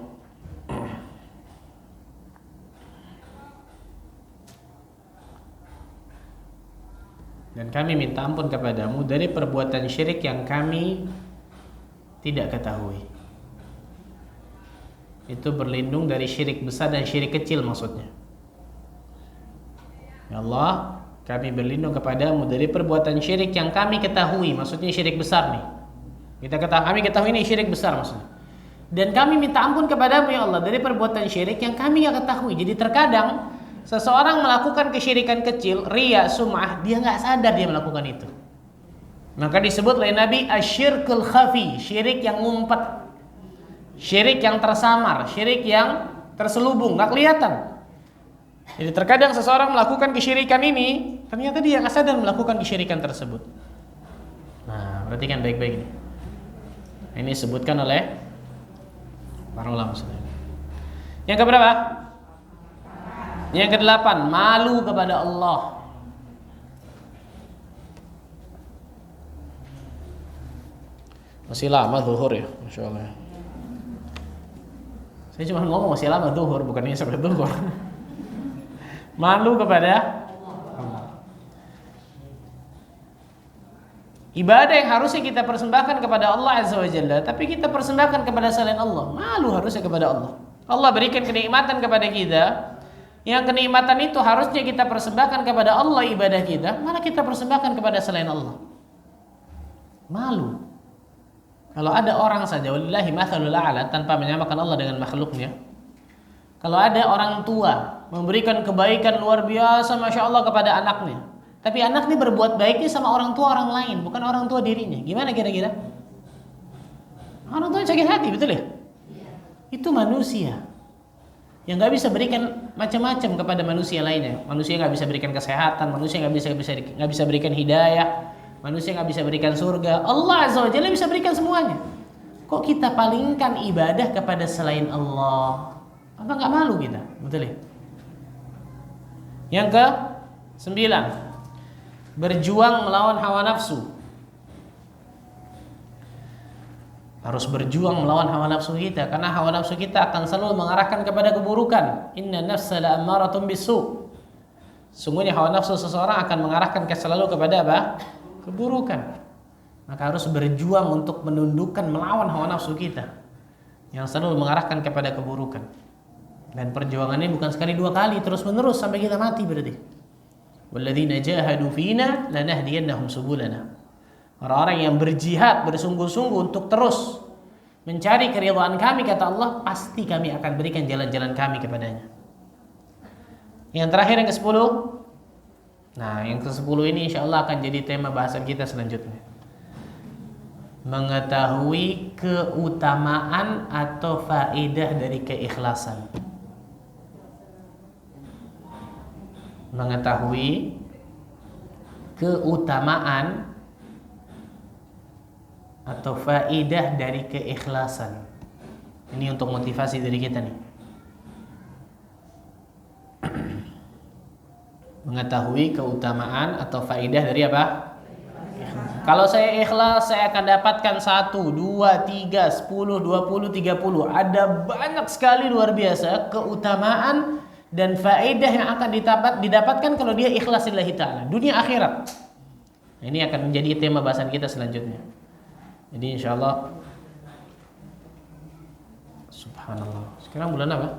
dari perbuatan syirik yang kami tidak ketahui. Itu berlindung dari syirik besar dan syirik kecil maksudnya. Ya Allah, kami berlindung kepadamu dari perbuatan syirik yang kami ketahui, maksudnya syirik besar nih. Kami ketahui ini syirik besar maksudnya. Dan kami minta ampun kepadamu ya Allah dari perbuatan syirik yang kami nggak ketahui. Jadi terkadang seseorang melakukan kesyirikan kecil, riya, sum'ah, dia nggak sadar dia melakukan itu. Maka disebut oleh Nabi asyirkul khafi, syirik yang ngumpet, syirik yang tersamar, syirik yang terselubung, nggak kelihatan. Jadi terkadang seseorang melakukan kesyirikan ini, ternyata dia nggak sadar melakukan kesyirikan tersebut. Nah, perhatikan baik-baik ini. Ini disebutkan oleh para ulama. Yang keberapa? Yang ke-8, malu kepada Allah. Masih lama zuhur ya, Masya Allah. Saya cuma ngomong masih lama zuhur, bukannya sampai zuhur. Malu kepada Allah. Ibadah yang harusnya kita persembahkan kepada Allah Azza wa Jalla, tapi kita persembahkan kepada selain Allah. Malu harusnya kepada Allah. Allah berikan kenikmatan kepada kita, yang kenikmatan itu harusnya kita persembahkan kepada Allah ibadah kita, malah kita persembahkan kepada selain Allah. Malu. Kalau ada orang saja, walillahi mathalul a'la, tanpa menyamakan Allah dengan makhluknya. Kalau ada orang tua memberikan kebaikan luar biasa, Masya Allah kepada anaknya, tapi anak ini berbuat baiknya sama orang tua orang lain, bukan orang tua dirinya. Gimana kira-kira? Orang tua sakit hati, betul ya? Itu manusia yang nggak bisa berikan macam-macam kepada manusia lainnya. Manusia nggak bisa berikan kesehatan, manusia nggak bisa berikan hidayah, manusia nggak bisa berikan surga. Allah Azza wa Jalla bisa berikan semuanya. Kok kita palingkan ibadah kepada selain Allah? Apa nggak malu kita? Betul ya? Yang ke-9, berjuang melawan hawa nafsu. Harus berjuang melawan hawa nafsu kita, karena hawa nafsu kita akan selalu mengarahkan kepada keburukan. Inna nafsa la'ammaratun bisu. Sungguhnya hawa nafsu seseorang akan mengarahkan selalu kepada apa? Keburukan. Maka harus berjuang untuk menundukkan, melawan hawa nafsu kita yang selalu mengarahkan kepada keburukan. Dan perjuangannya bukan sekali dua kali, terus menerus sampai kita mati berarti. Walladzina jahadu fina lanahdiyannahum subulana. Orang-orang yang berjihad bersungguh-sungguh untuk terus mencari keridhaan kami, kata Allah, pasti kami akan berikan jalan-jalan kami kepadanya. Yang terakhir yang ke-10. Nah, yang ke-10 ini insyaallah akan jadi tema bahasan kita selanjutnya. Mengetahui keutamaan atau faedah dari keikhlasan. Mengetahui keutamaan atau faedah dari keikhlasan. Ini untuk motivasi diri kita nih. Mengetahui keutamaan atau faedah dari apa? Kalau saya ikhlas, saya akan dapatkan 1, 2, 3, 10, 20, 30. Ada banyak sekali luar biasa keutamaan dan faedah yang akan didapatkan kalau dia ikhlas lillahi ta'ala, dunia akhirat. Ini akan menjadi tema bahasan kita selanjutnya. Jadi insyaallah, subhanallah. Sekarang bulan apa?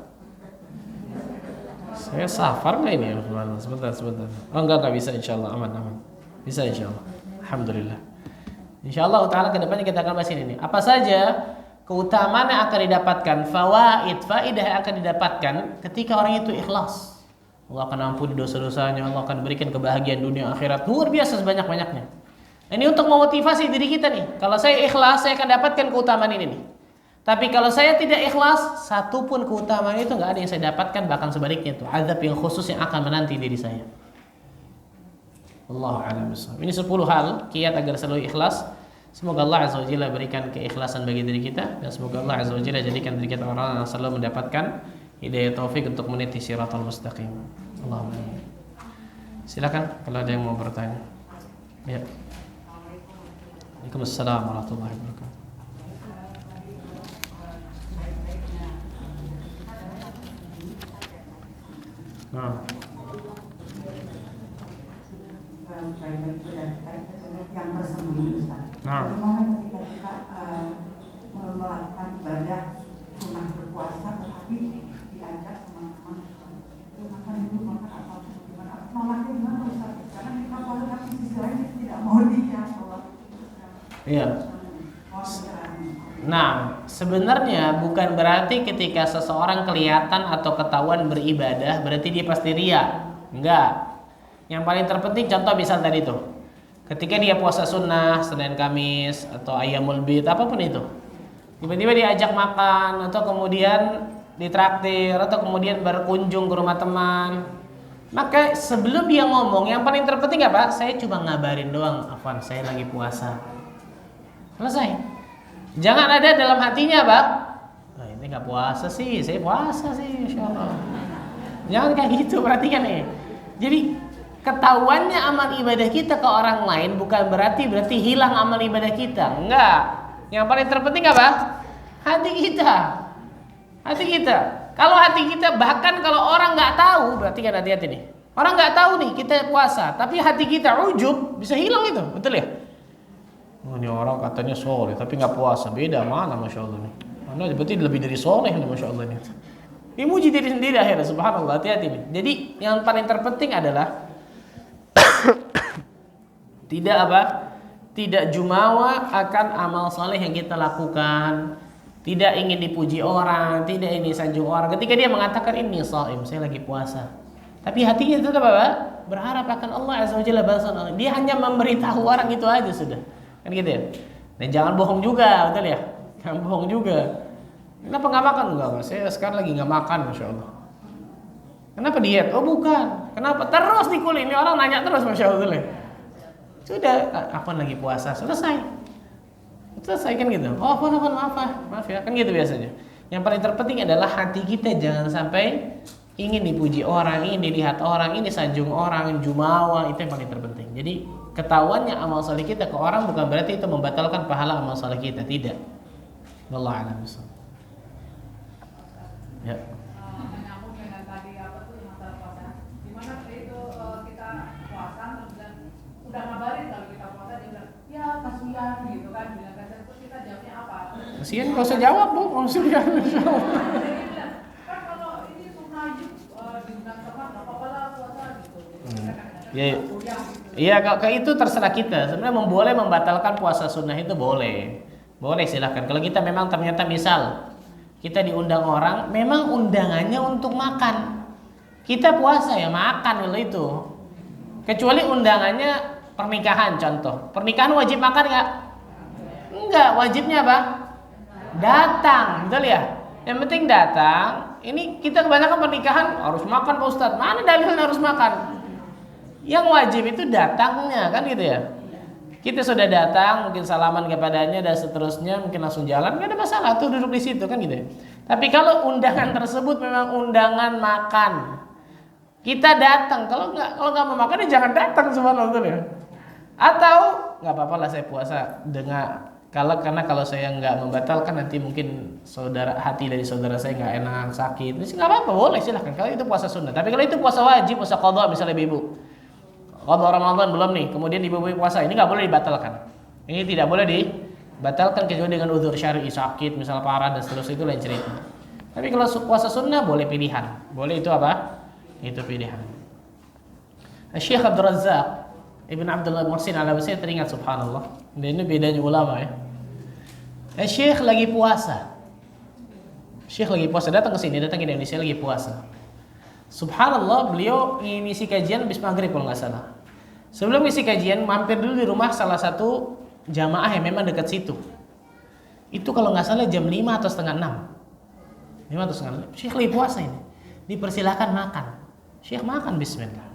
Saya safar nggak ini? Sebentar. Oh enggak bisa, insyaallah aman. Bisa insyaallah. Alhamdulillah. Insyaallah ta'ala kedepannya kita akan bahas ini. Apa saja keutamaan yang akan didapatkan, faedah yang akan didapatkan ketika orang itu ikhlas. Allah akan ampuni dosa-dosanya, Allah akan berikan kebahagiaan dunia akhirat luar biasa sebanyak-banyaknya. Ini untuk memotivasi diri kita nih. Kalau saya ikhlas, saya akan dapatkan keutamaan ini nih. Tapi kalau saya tidak ikhlas, satu pun keutamaan itu nggak ada yang saya dapatkan, bahkan sebaliknya itu azab yang khusus yang akan menanti diri saya. Allahu a'lam bishawab. Ini 10 hal kiat agar selalu ikhlas. Semoga Allah Azza wa Jalla berikan keikhlasan bagi diri kita, dan semoga Allah Azza wa Jalla jadikan diri kita orang yang selalu mendapatkan hidayah taufik untuk meniti siratal mustaqim. Allahumma amin. Silakan kalau ada yang mau bertanya. Ya. Waalaikumsalam warahmatullahi wabarakatuh. Nah. Yang bersembunyi, Ustaz. Bagaimana ketika kita melakukan ibadah sunnah berpuasa, tetapi diajak teman-teman makan atau gimana? Nolaknya gimana, Ustaz? Karena kita puasa tapi di sisi lain tidak mau sholat. Iya. Nah, sebenarnya bukan berarti ketika seseorang kelihatan atau ketahuan beribadah berarti dia pasti riya. Enggak. Yang paling terpenting contoh misal tadi tuh. Ketika dia puasa sunnah, Senin Kamis atau Ayyamul Bid, apapun itu. Tiba-tiba diajak makan atau kemudian ditraktir atau kemudian berkunjung ke rumah teman. Maka sebelum dia ngomong, yang paling terpenting apa? Saya cuma ngabarin doang, Afwan, saya lagi puasa. Selesai. Jangan ada dalam hatinya, Pak. Nah, ini nggak puasa sih, saya puasa sih, insyaallah. Jangan kayak gitu, perhatikan nih. Jadi ketahuannya amal ibadah kita ke orang lain bukan berarti hilang amal ibadah kita. Enggak. Yang paling terpenting apa? Hati kita. Hati kita. Kalau hati kita, bahkan kalau orang nggak tahu, berarti kan hati-hati nih. Orang nggak tahu nih kita puasa, tapi hati kita ujub, bisa hilang itu, betul ya? Oh, ini orang katanya soleh tapi nggak puasa, beda mana, masya Allah nih. Mana berarti lebih dari soleh nih, masya Allah nih. Dimuji diri sendiri akhirnya, subhanallah, hati-hati nih. Jadi yang paling terpenting adalah tidak jumawa akan amal soleh yang kita lakukan, tidak ingin dipuji orang, tidak ingin sanjung orang. Ketika dia mengatakan ini shaim, saya lagi puasa, tapi hatinya tetap apa? Berharap akan Allah Azza wa Jalla balasan Allah. Dia hanya memberitahu orang itu aja sudah, kan gitu ya. Dan jangan bohong juga, betul ya? Jangan bohong juga. Kenapa nggak makan? Enggak, saya sekarang lagi nggak makan, masya Allah. Kenapa diet? Oh bukan. Kenapa? Terus dikulik. Ini orang nanya terus, masya Allah. Sudah, apa lagi puasa? Selesai kan gitu. Oh, maaf ya, kan gitu biasanya. Yang paling terpenting adalah hati kita jangan sampai ingin dipuji orang, ingin dilihat orang, ini sanjung orang, jumawa, itu yang paling terpenting. Jadi ketahuannya amal saleh kita ke orang bukan berarti itu membatalkan pahala amal saleh kita, tidak. Wallahu a'lam bishawab. Ya. Menyambung dengan tadi apa tuh masalah puasa. Dimana itu kita puasa dan udah ngabarin kalau kita puasa dia bilang ya kasihan gitu kan, bilang kasihan, terus kita jawabnya apa? Kasihan nggak usah jawab bu, maksudnya. Dia bilang kan kalau ini Ya, iya kalau itu terserah kita. Sebenarnya boleh membatalkan puasa sunnah itu boleh. Boleh silahkan. Kalau kita memang ternyata misal kita diundang orang, memang undangannya untuk makan. Kita puasa ya makan dulu itu. Kecuali undangannya pernikahan contoh. Pernikahan wajib makan nggak? Enggak, wajibnya apa? Datang, betul ya? Yang penting datang. Ini kita kebanyakan pernikahan harus makan Pak Ustadz. Mana dalilnya harus makan? Yang wajib itu datangnya kan gitu ya. Kita sudah datang, mungkin salaman kepadanya dan seterusnya, mungkin langsung jalan, nggak ada masalah tuh duduk di situ kan gitu ya. Tapi kalau undangan tersebut memang undangan makan, kita datang. Kalau nggak mau makan ya jangan datang subhanallah ya. Atau nggak apa-apa lah saya puasa dengan karena kalau saya nggak membatalkan nanti mungkin hati dari saudara saya nggak enak sakit. Ini nggak apa-apa boleh silahkan. Kalau itu puasa sunnah. Tapi kalau itu puasa wajib, puasa qadha misalnya ibu. Qadha Ramadan belum nih, kemudian ibu puasa, ini nggak boleh dibatalkan. Ini tidak boleh dibatalkan kecuali dengan udzur syar'i sakit, misal parah dan seterusnya itu lain cerita. Tapi kalau puasa sunnah boleh pilihan. Boleh itu apa? Itu pilihan. Syekh Abdul Razzaq Ibn Abdullah Muhsin Al-Absi teringat subhanallah. Dan ini bedanya ulama ya. Syekh lagi puasa. Syekh lagi puasa datang ke sini, datang ke Indonesia lagi puasa. Subhanallah, beliau ngisi kajian habis maghrib kalau nggak salah. Sebelum ngisi kajian, mampir dulu di rumah salah satu jamaah yang memang dekat situ. Itu kalau nggak salah jam 5 atau setengah 6. 5 atau setengah 6. Syekh lagi puasa ini. Dipersilahkan makan. Syekh makan bismillah.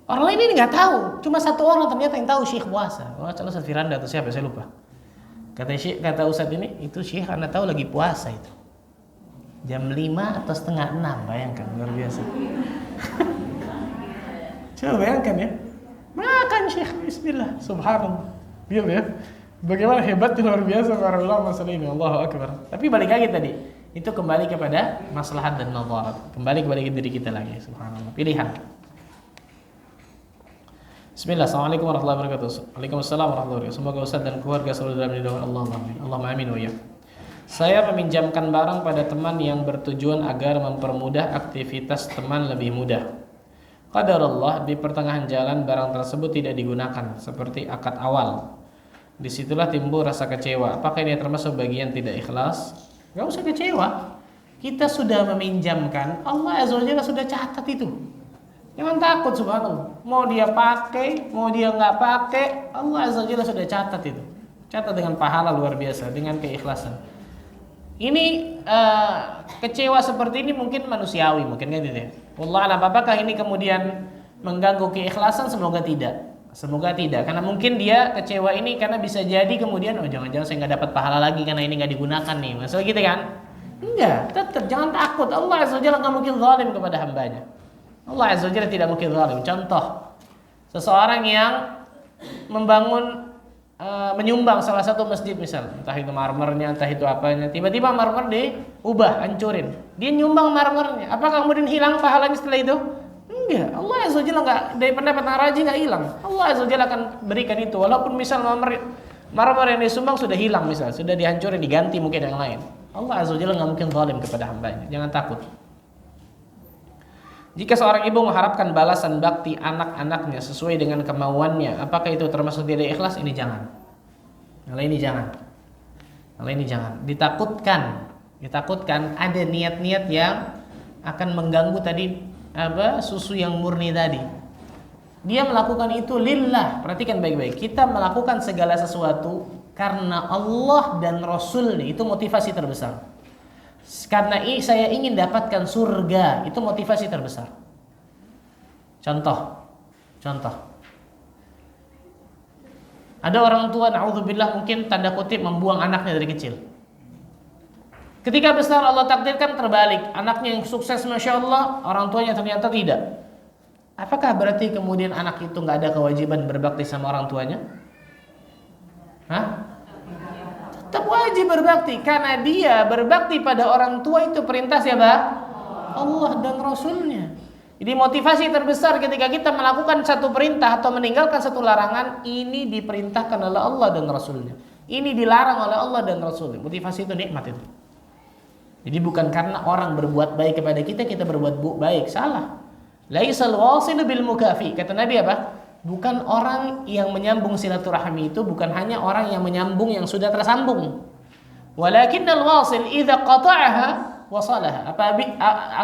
Orang lain ini nggak tahu. Cuma satu orang ternyata yang tahu Syekh puasa. Oh, calon Ustaz Firanda atau siapa saya lupa. Kata Ustaz ini, itu Syekh Anda tahu lagi puasa itu. Jam 5 atau setengah 6, bayangkan luar biasa. Coba bayangkan ya. Makan Syekh bismillah, subhanallah. Biar ya. Bagaimana hebatnya luar biasa para ulama masalah ini, Allahu akbar. Tapi balik lagi tadi, itu kembali kepada maslahat dan madarat. Kembali kepada diri kita lagi, subhanallah. Pilihan. Bismillah, assalamualaikum warahmatullahi wabarakatuh. Waalaikumsalam warahmatullahi wabarakatuh. Semoga Ustaz dan keluarga selalu dalam lindungan Allah. Allahumma amin wa ya. Saya meminjamkan barang pada teman yang bertujuan agar mempermudah aktivitas teman lebih mudah. Qadarullah, di pertengahan jalan barang tersebut tidak digunakan seperti akad awal. Disitulah timbul rasa kecewa. Apakah ini termasuk bagian tidak ikhlas? Gak usah kecewa. Kita sudah meminjamkan, Allah Azza wa Jalla sudah catat itu. Jangan takut subhanallah. Mau dia pakai, mau dia nggak pakai, Allah Azza wa Jalla sudah catat itu. Catat dengan pahala luar biasa, dengan keikhlasan. Ini kecewa seperti ini mungkin manusiawi, mungkin kan gitu ya. Wallah alam, apakah ini kemudian mengganggu keikhlasan? Semoga tidak. Semoga tidak, karena mungkin dia kecewa ini karena bisa jadi kemudian jangan-jangan saya nggak dapat pahala lagi karena ini nggak digunakan nih. Masalah gitu kan? Enggak, tetap jangan takut. Allah Azza wa Jalla nggak mungkin zalim kepada hambanya. Allah Azza wa Jalla tidak mungkin zalim. Contoh, seseorang yang membangun menyumbang salah satu masjid misal, entah itu marmernya, entah itu apanya, tiba-tiba marmer diubah, hancurin. Dia nyumbang marmernya. Apakah kemudian hilang pahalanya setelah itu? Enggak. Allah Azza wa Jalla enggak, dari pendapatan raji enggak hilang. Allah Azza wa Jalla akan berikan itu walaupun misal marmer yang disumbang sudah hilang misal, sudah dihancurin, diganti mungkin yang lain. Allah Azza wa Jalla enggak mungkin zalim kepada hambanya. Jangan takut. Jika seorang ibu mengharapkan balasan bakti anak-anaknya sesuai dengan kemauannya, apakah itu termasuk tidak ikhlas? Ini jangan. Kalau ini jangan. Kalau ini jangan. Ditakutkan ada niat-niat yang akan mengganggu tadi susu yang murni tadi. Dia melakukan itu lillah. Perhatikan baik-baik. Kita melakukan segala sesuatu karena Allah dan Rasulnya, itu motivasi terbesar. Karena saya ingin dapatkan surga, itu motivasi terbesar. Contoh. Ada orang tua, na'udzubillah, mungkin tanda kutip membuang anaknya dari kecil. Ketika besar Allah takdirkan terbalik, anaknya yang sukses masya Allah, orang tuanya ternyata tidak. Apakah berarti kemudian anak itu nggak ada kewajiban berbakti sama orang tuanya? Hah? Tetap wajib berbakti karena dia berbakti pada orang tua itu perintah siapa? Allah dan Rasulnya. Jadi motivasi terbesar ketika kita melakukan satu perintah atau meninggalkan satu larangan, ini diperintahkan oleh Allah dan Rasulnya. Ini dilarang oleh Allah dan Rasulnya. Motivasi itu nikmat itu. Jadi bukan karena orang berbuat baik kepada kita, kita berbuat baik. Salah. Laisal wasilu bil mukafi. Kata Nabi apa? Bukan orang yang menyambung silaturahmi itu bukan hanya orang yang menyambung yang sudah tersambung. Walakinnal wasil idza qata'aha wasalaha.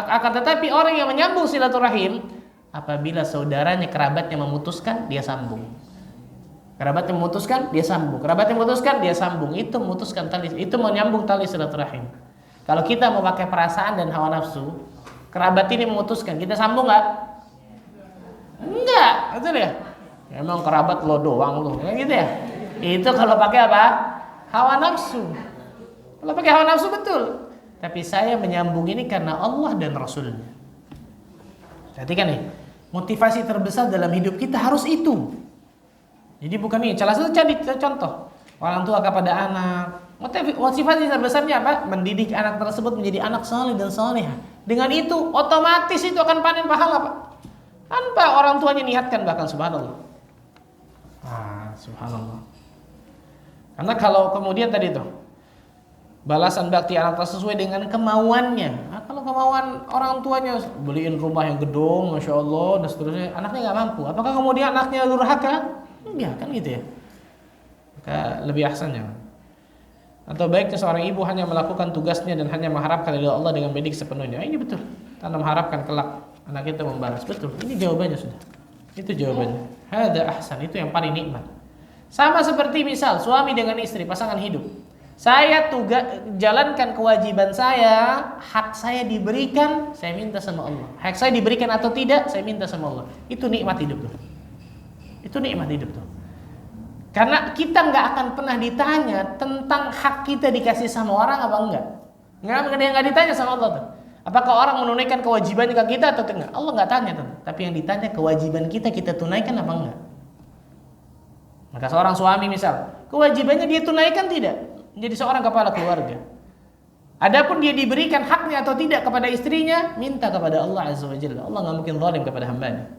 Akan tetapi orang yang menyambung silaturahim apabila saudaranya kerabatnya memutuskan dia sambung. Kerabatnya memutuskan dia sambung. Kerabatnya memutuskan dia sambung. Itu memutuskan tali, itu menyambung tali silaturahim. Kalau kita mau pakai perasaan dan hawa nafsu, kerabat ini memutuskan, kita sambung nggak? Enggak, betul ya? Emang kerabat lo doang lo, kayak gitu ya? Itu kalau pakai apa? Hawa nafsu. Kalau pakai hawa nafsu betul. Tapi saya menyambung ini karena Allah dan Rasulnya. Perhatikan nih, motivasi terbesar dalam hidup kita harus itu. Jadi bukan ini, salah satu contoh orang tua kepada anak. Motivasi terbesarnya apa? Mendidik anak tersebut menjadi anak saleh dan salehah. Dengan itu otomatis itu akan panen pahala, Pak. Tanpa orang tuanya niatkan bahkan, subhanallah. Subhanallah. Karena kalau kemudian tadi tuh balasan bakti anak sesuai dengan kemauannya. Nah, kalau kemauan orang tuanya beliin rumah yang gedung, masya Allah dan seterusnya, anaknya nggak mampu. Apakah kemudian anaknya durhaka? Enggak, kan gitu ya. Maka lebih ahsannya. Atau baiknya seorang ibu hanya melakukan tugasnya dan hanya mengharapkan dari Allah dengan mendidik sepenuhnya. Ini betul. Tanpa mengharapkan kelak anak itu membalas. Betul. Ini jawabannya sudah. Itu jawabannya. Hada ahsan, itu yang paling nikmat. Sama seperti misal suami dengan istri, pasangan hidup. Saya jalankan kewajiban saya, hak saya diberikan, saya minta sama Allah. Hak saya diberikan atau tidak, saya minta sama Allah. Itu nikmat hidup tuh. Itu nikmat hidup tuh. Karena kita nggak akan pernah ditanya tentang hak kita dikasih sama orang apa enggak. Nggak ditanya sama Allah tuh. Apakah orang menunaikan kewajibannya ke kita atau enggak? Allah nggak tanya tuh. Tapi yang ditanya kewajiban kita tunaikan apa enggak. Maka seorang suami misal, kewajibannya dia tunaikan tidak? Menjadi seorang kepala keluarga. Adapun dia diberikan haknya atau tidak kepada istrinya, minta kepada Allah Azza wa Jalla. Allah nggak mungkin zalim kepada hambanya.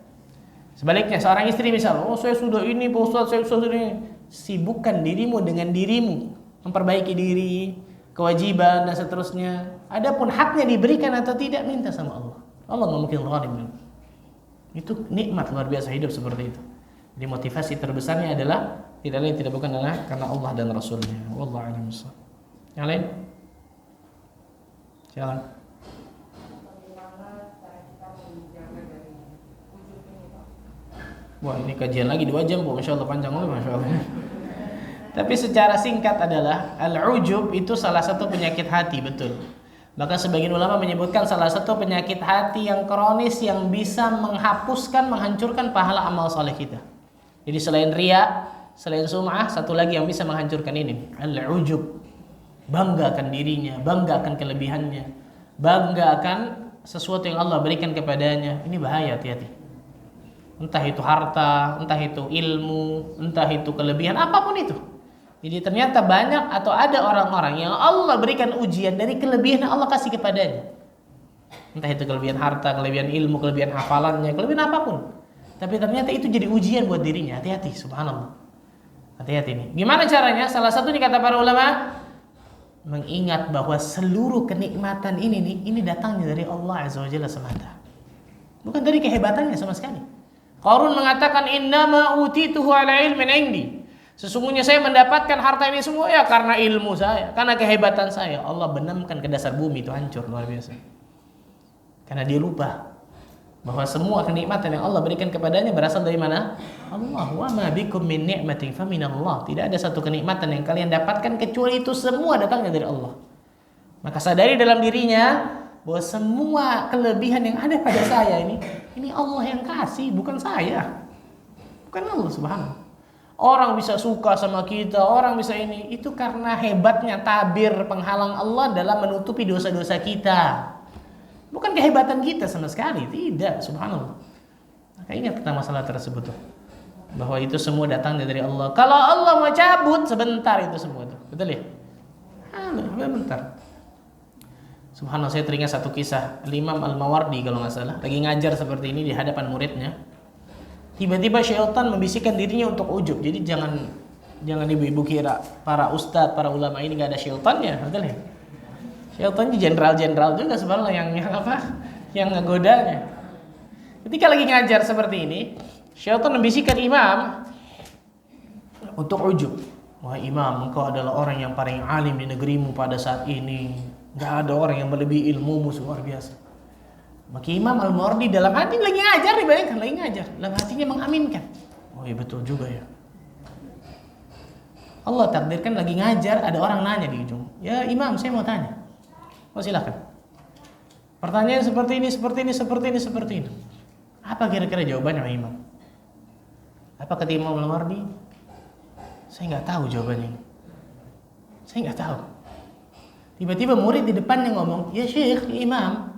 Sebaliknya seorang istri misal, saya sudah ini Pak Ustaz, saya sudah ini. Sibukkan dirimu dengan dirimu, memperbaiki diri, kewajiban dan seterusnya. Adapun haknya diberikan atau tidak, minta sama Allah. Allah nggak mungkin zalim. Itu nikmat luar biasa hidup seperti itu. Jadi motivasi terbesarnya adalah tidak lain tidak bukan adalah karena Allah dan Rasulnya. Wallahu a'lam bishawab. Yang lain? Silakan. Wah, ini kajian lagi 2 jam, Bu. Masya Allah panjang banget, Masya Allah. Tapi secara singkat adalah al-ujub itu salah satu penyakit hati, betul. Maka sebagian ulama menyebutkan salah satu penyakit hati yang kronis yang bisa menghapuskan, menghancurkan pahala amal soleh kita. Jadi selain riya, selain sum'ah, satu lagi yang bisa menghancurkan ini, al-ujub. Bangga akan dirinya, bangga akan kelebihannya, bangga akan sesuatu yang Allah berikan kepadanya. Ini bahaya, hati-hati. Entah itu harta, entah itu ilmu, entah itu kelebihan, apapun itu. Jadi ternyata banyak atau ada orang-orang yang Allah berikan ujian dari kelebihan yang Allah kasih kepadanya. Entah itu kelebihan harta, kelebihan ilmu, kelebihan hafalannya, kelebihan apapun. Tapi ternyata itu jadi ujian buat dirinya. Hati-hati, subhanallah. Hati-hati nih. Gimana caranya? Salah satunya kata para ulama, mengingat bahwa seluruh kenikmatan ini datangnya dari Allah Azza wa Jalla semata. Bukan dari kehebatannya sama sekali. Qarun mengatakan innama utituhu ala ilmin indi. Sesungguhnya saya mendapatkan harta ini semua ya karena ilmu saya, karena kehebatan saya. Allah benamkan ke dasar bumi itu hancur luar biasa. Karena dia lupa bahwa semua kenikmatan yang Allah berikan kepadanya berasal dari mana? Allah. Wa ma bikum min ni'matin fa minallah. Tidak ada satu kenikmatan yang kalian dapatkan kecuali itu semua datangnya dari Allah. Maka sadari dalam dirinya bahwa semua kelebihan yang ada pada saya ini Allah yang kasih, bukan saya. Bukan Allah subhanahu. Orang bisa suka sama kita, orang bisa ini, itu karena hebatnya tabir penghalang Allah dalam menutupi dosa-dosa kita. Bukan kehebatan kita sama sekali, tidak, subhanallah. Maka ingat tentang masalah tersebut tuh, bahwa itu semua datangnya dari Allah. Kalau Allah mau cabut sebentar itu semua tuh, betul ya? Bentar. Subhanallah, saya teringat satu kisah Imam Al-Mawardi kalau nggak salah, lagi ngajar seperti ini di hadapan muridnya. Tiba-tiba syaitan membisikkan dirinya untuk ujub. Jadi jangan ibu-ibu kira para ustadz, para ulama ini nggak ada syaitannya, betul ya? Syaitannya jenderal-jenderal juga sebenarnya yang ngegodanya. Ketika lagi ngajar seperti ini, syaitan membisikkan imam untuk ujub. Wah imam, engkau adalah orang yang paling alim di negerimu pada saat ini. Gak ada orang yang melebihi ilmumu, luar biasa. Maka Imam Al-Mawardi dalam hati lagi ngajar, dibayangkan lagi ngajar, dalam hatinya mengaminkan. Oh iya betul juga ya. Allah takdirkan lagi ngajar, ada orang nanya di ujung. Ya imam, saya mau tanya. Oh silakan. Pertanyaan seperti ini, seperti ini, seperti ini, seperti ini. Apa kira-kira jawabannya imam? Apa kata Imam Al-Mawardi? Saya nggak tahu jawabannya. Saya nggak tahu. Tiba-tiba murid di depannya ngomong, ya Syekh, imam,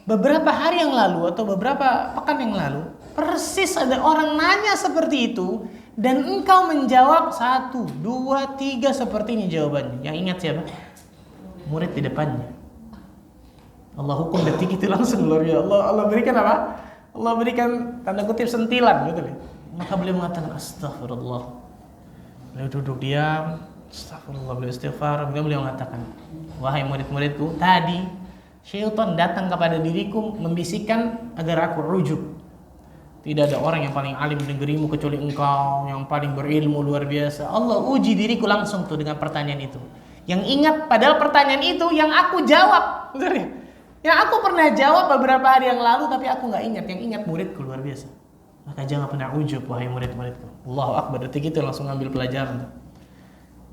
beberapa hari yang lalu atau beberapa pekan yang lalu, persis ada orang nanya seperti itu, dan engkau menjawab 1, 2, 3 seperti ini jawabannya. Yang ingat siapa? Murid di depannya. Allah hukum detik itu langsung luar biasa. Allah berikan apa? Allah berikan tanda kutip sentilan, gitu ya. Maka beliau mengatakan astagfirullah. Beliau duduk diam, astagfirullah, beliau istighfar. Beliau mengatakan, wahai murid-muridku, tadi syaitan datang kepada diriku membisikkan agar aku ujub. Tidak ada orang yang paling alim di negerimu kecuali engkau, yang paling berilmu luar biasa. Allah uji diriku langsung tuh dengan pertanyaan itu. Yang ingat padahal pertanyaan itu yang aku jawab, betul ya? Yang aku pernah jawab beberapa hari yang lalu tapi aku nggak ingat. Yang ingat muridku luar biasa. Maka jangan pernah ujub wahai murid-muridku. Allahu Akbar, detik itu langsung ambil pelajaran.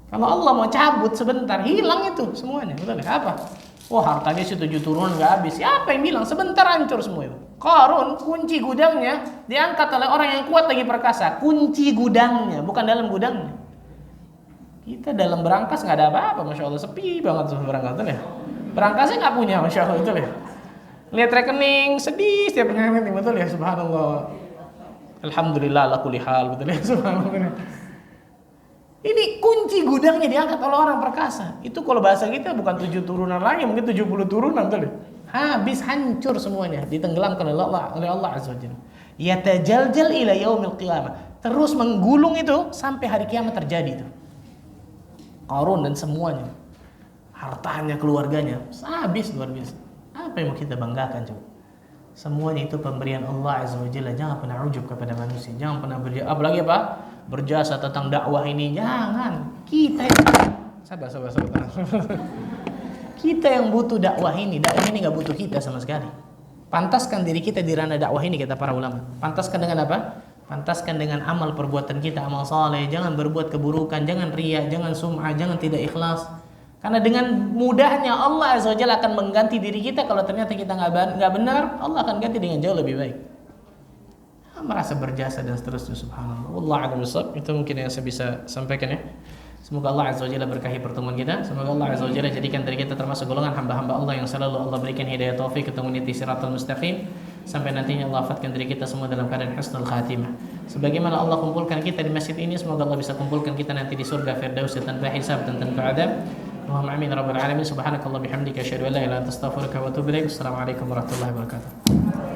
Kalau Allah mau cabut sebentar, hilang itu semuanya. Betul ya? Apa? Wah hartanya 7 turunan nggak habis. Siapa yang bilang? Sebentar hancur semua itu. Qarun kunci gudangnya diangkat oleh orang yang kuat lagi perkasa. Kunci gudangnya, bukan dalam gudangnya. Kita dalam berangkas nggak ada apa-apa, masya Allah, sepi banget tuh berangkas tuh ya. Berangkasnya nggak punya, masya Allah, betul ya. Lihat rekening sedih setiap rekening, betul ya, subhanallah. Alhamdulillah ala kulli hal, betul ya, subhanallah. Ini kunci gudangnya diangkat oleh orang perkasa. Itu kalau bahasa kita bukan 7 turunan lagi, mungkin 70 turunan, betul ya. Habis hancur semuanya, ditenggelamkan oleh Allah Azza wa Jalla. Yatajaljal ila yaumil qiyamah. Terus menggulung itu sampai hari kiamat terjadi itu. Qarun dan semuanya, hartanya, keluarganya, habis luar biasa. Apa yang mau kita banggakan coba? Semuanya itu pemberian Allah Azza wa Jalla. Jangan pernah ujub kepada manusia. Jangan pernah apalagi apa? Berjasa tentang dakwah ini. Jangan. Kita sabar. Kita yang butuh dakwah ini. Dakwah ini nggak butuh kita sama sekali. Pantaskan diri kita di ranah dakwah ini, kata para ulama. Pantaskan dengan apa? Pantaskan dengan amal perbuatan kita, amal saleh. Jangan berbuat keburukan, jangan riya, jangan sum'ah, jangan tidak ikhlas. Karena dengan mudahnya Allah Azza wa Jalla akan mengganti diri kita. Kalau ternyata kita nggak benar, Allah akan ganti dengan jauh lebih baik. Merasa berjasa dan seterusnya, subhanallah. Wallahu a'lam bishawab. Itu mungkin yang saya bisa sampaikan ya. Semoga Allah Azza wa Jalla berkahi pertemuan kita. Semoga Allah Azza wa Jalla jadikan dari kita termasuk golongan hamba-hamba Allah yang selalu Allah berikan hidayah taufik ketemu di siratal mustaqim sampai nantinya Allah wafatkan diri kita semua dalam keadaan husnul khatimah. Sebagaimana Allah kumpulkan kita di masjid ini, semoga Allah bisa kumpulkan kita nanti di surga firdaus tanpa hisab dan tanpa adab. Allahumma amin rabbal alamin. Subhanakallah bihamdika asyhadu an la ilaha illa anta astaghfiruka wa atubu ilaik. Assalamualaikum warahmatullahi wabarakatuh.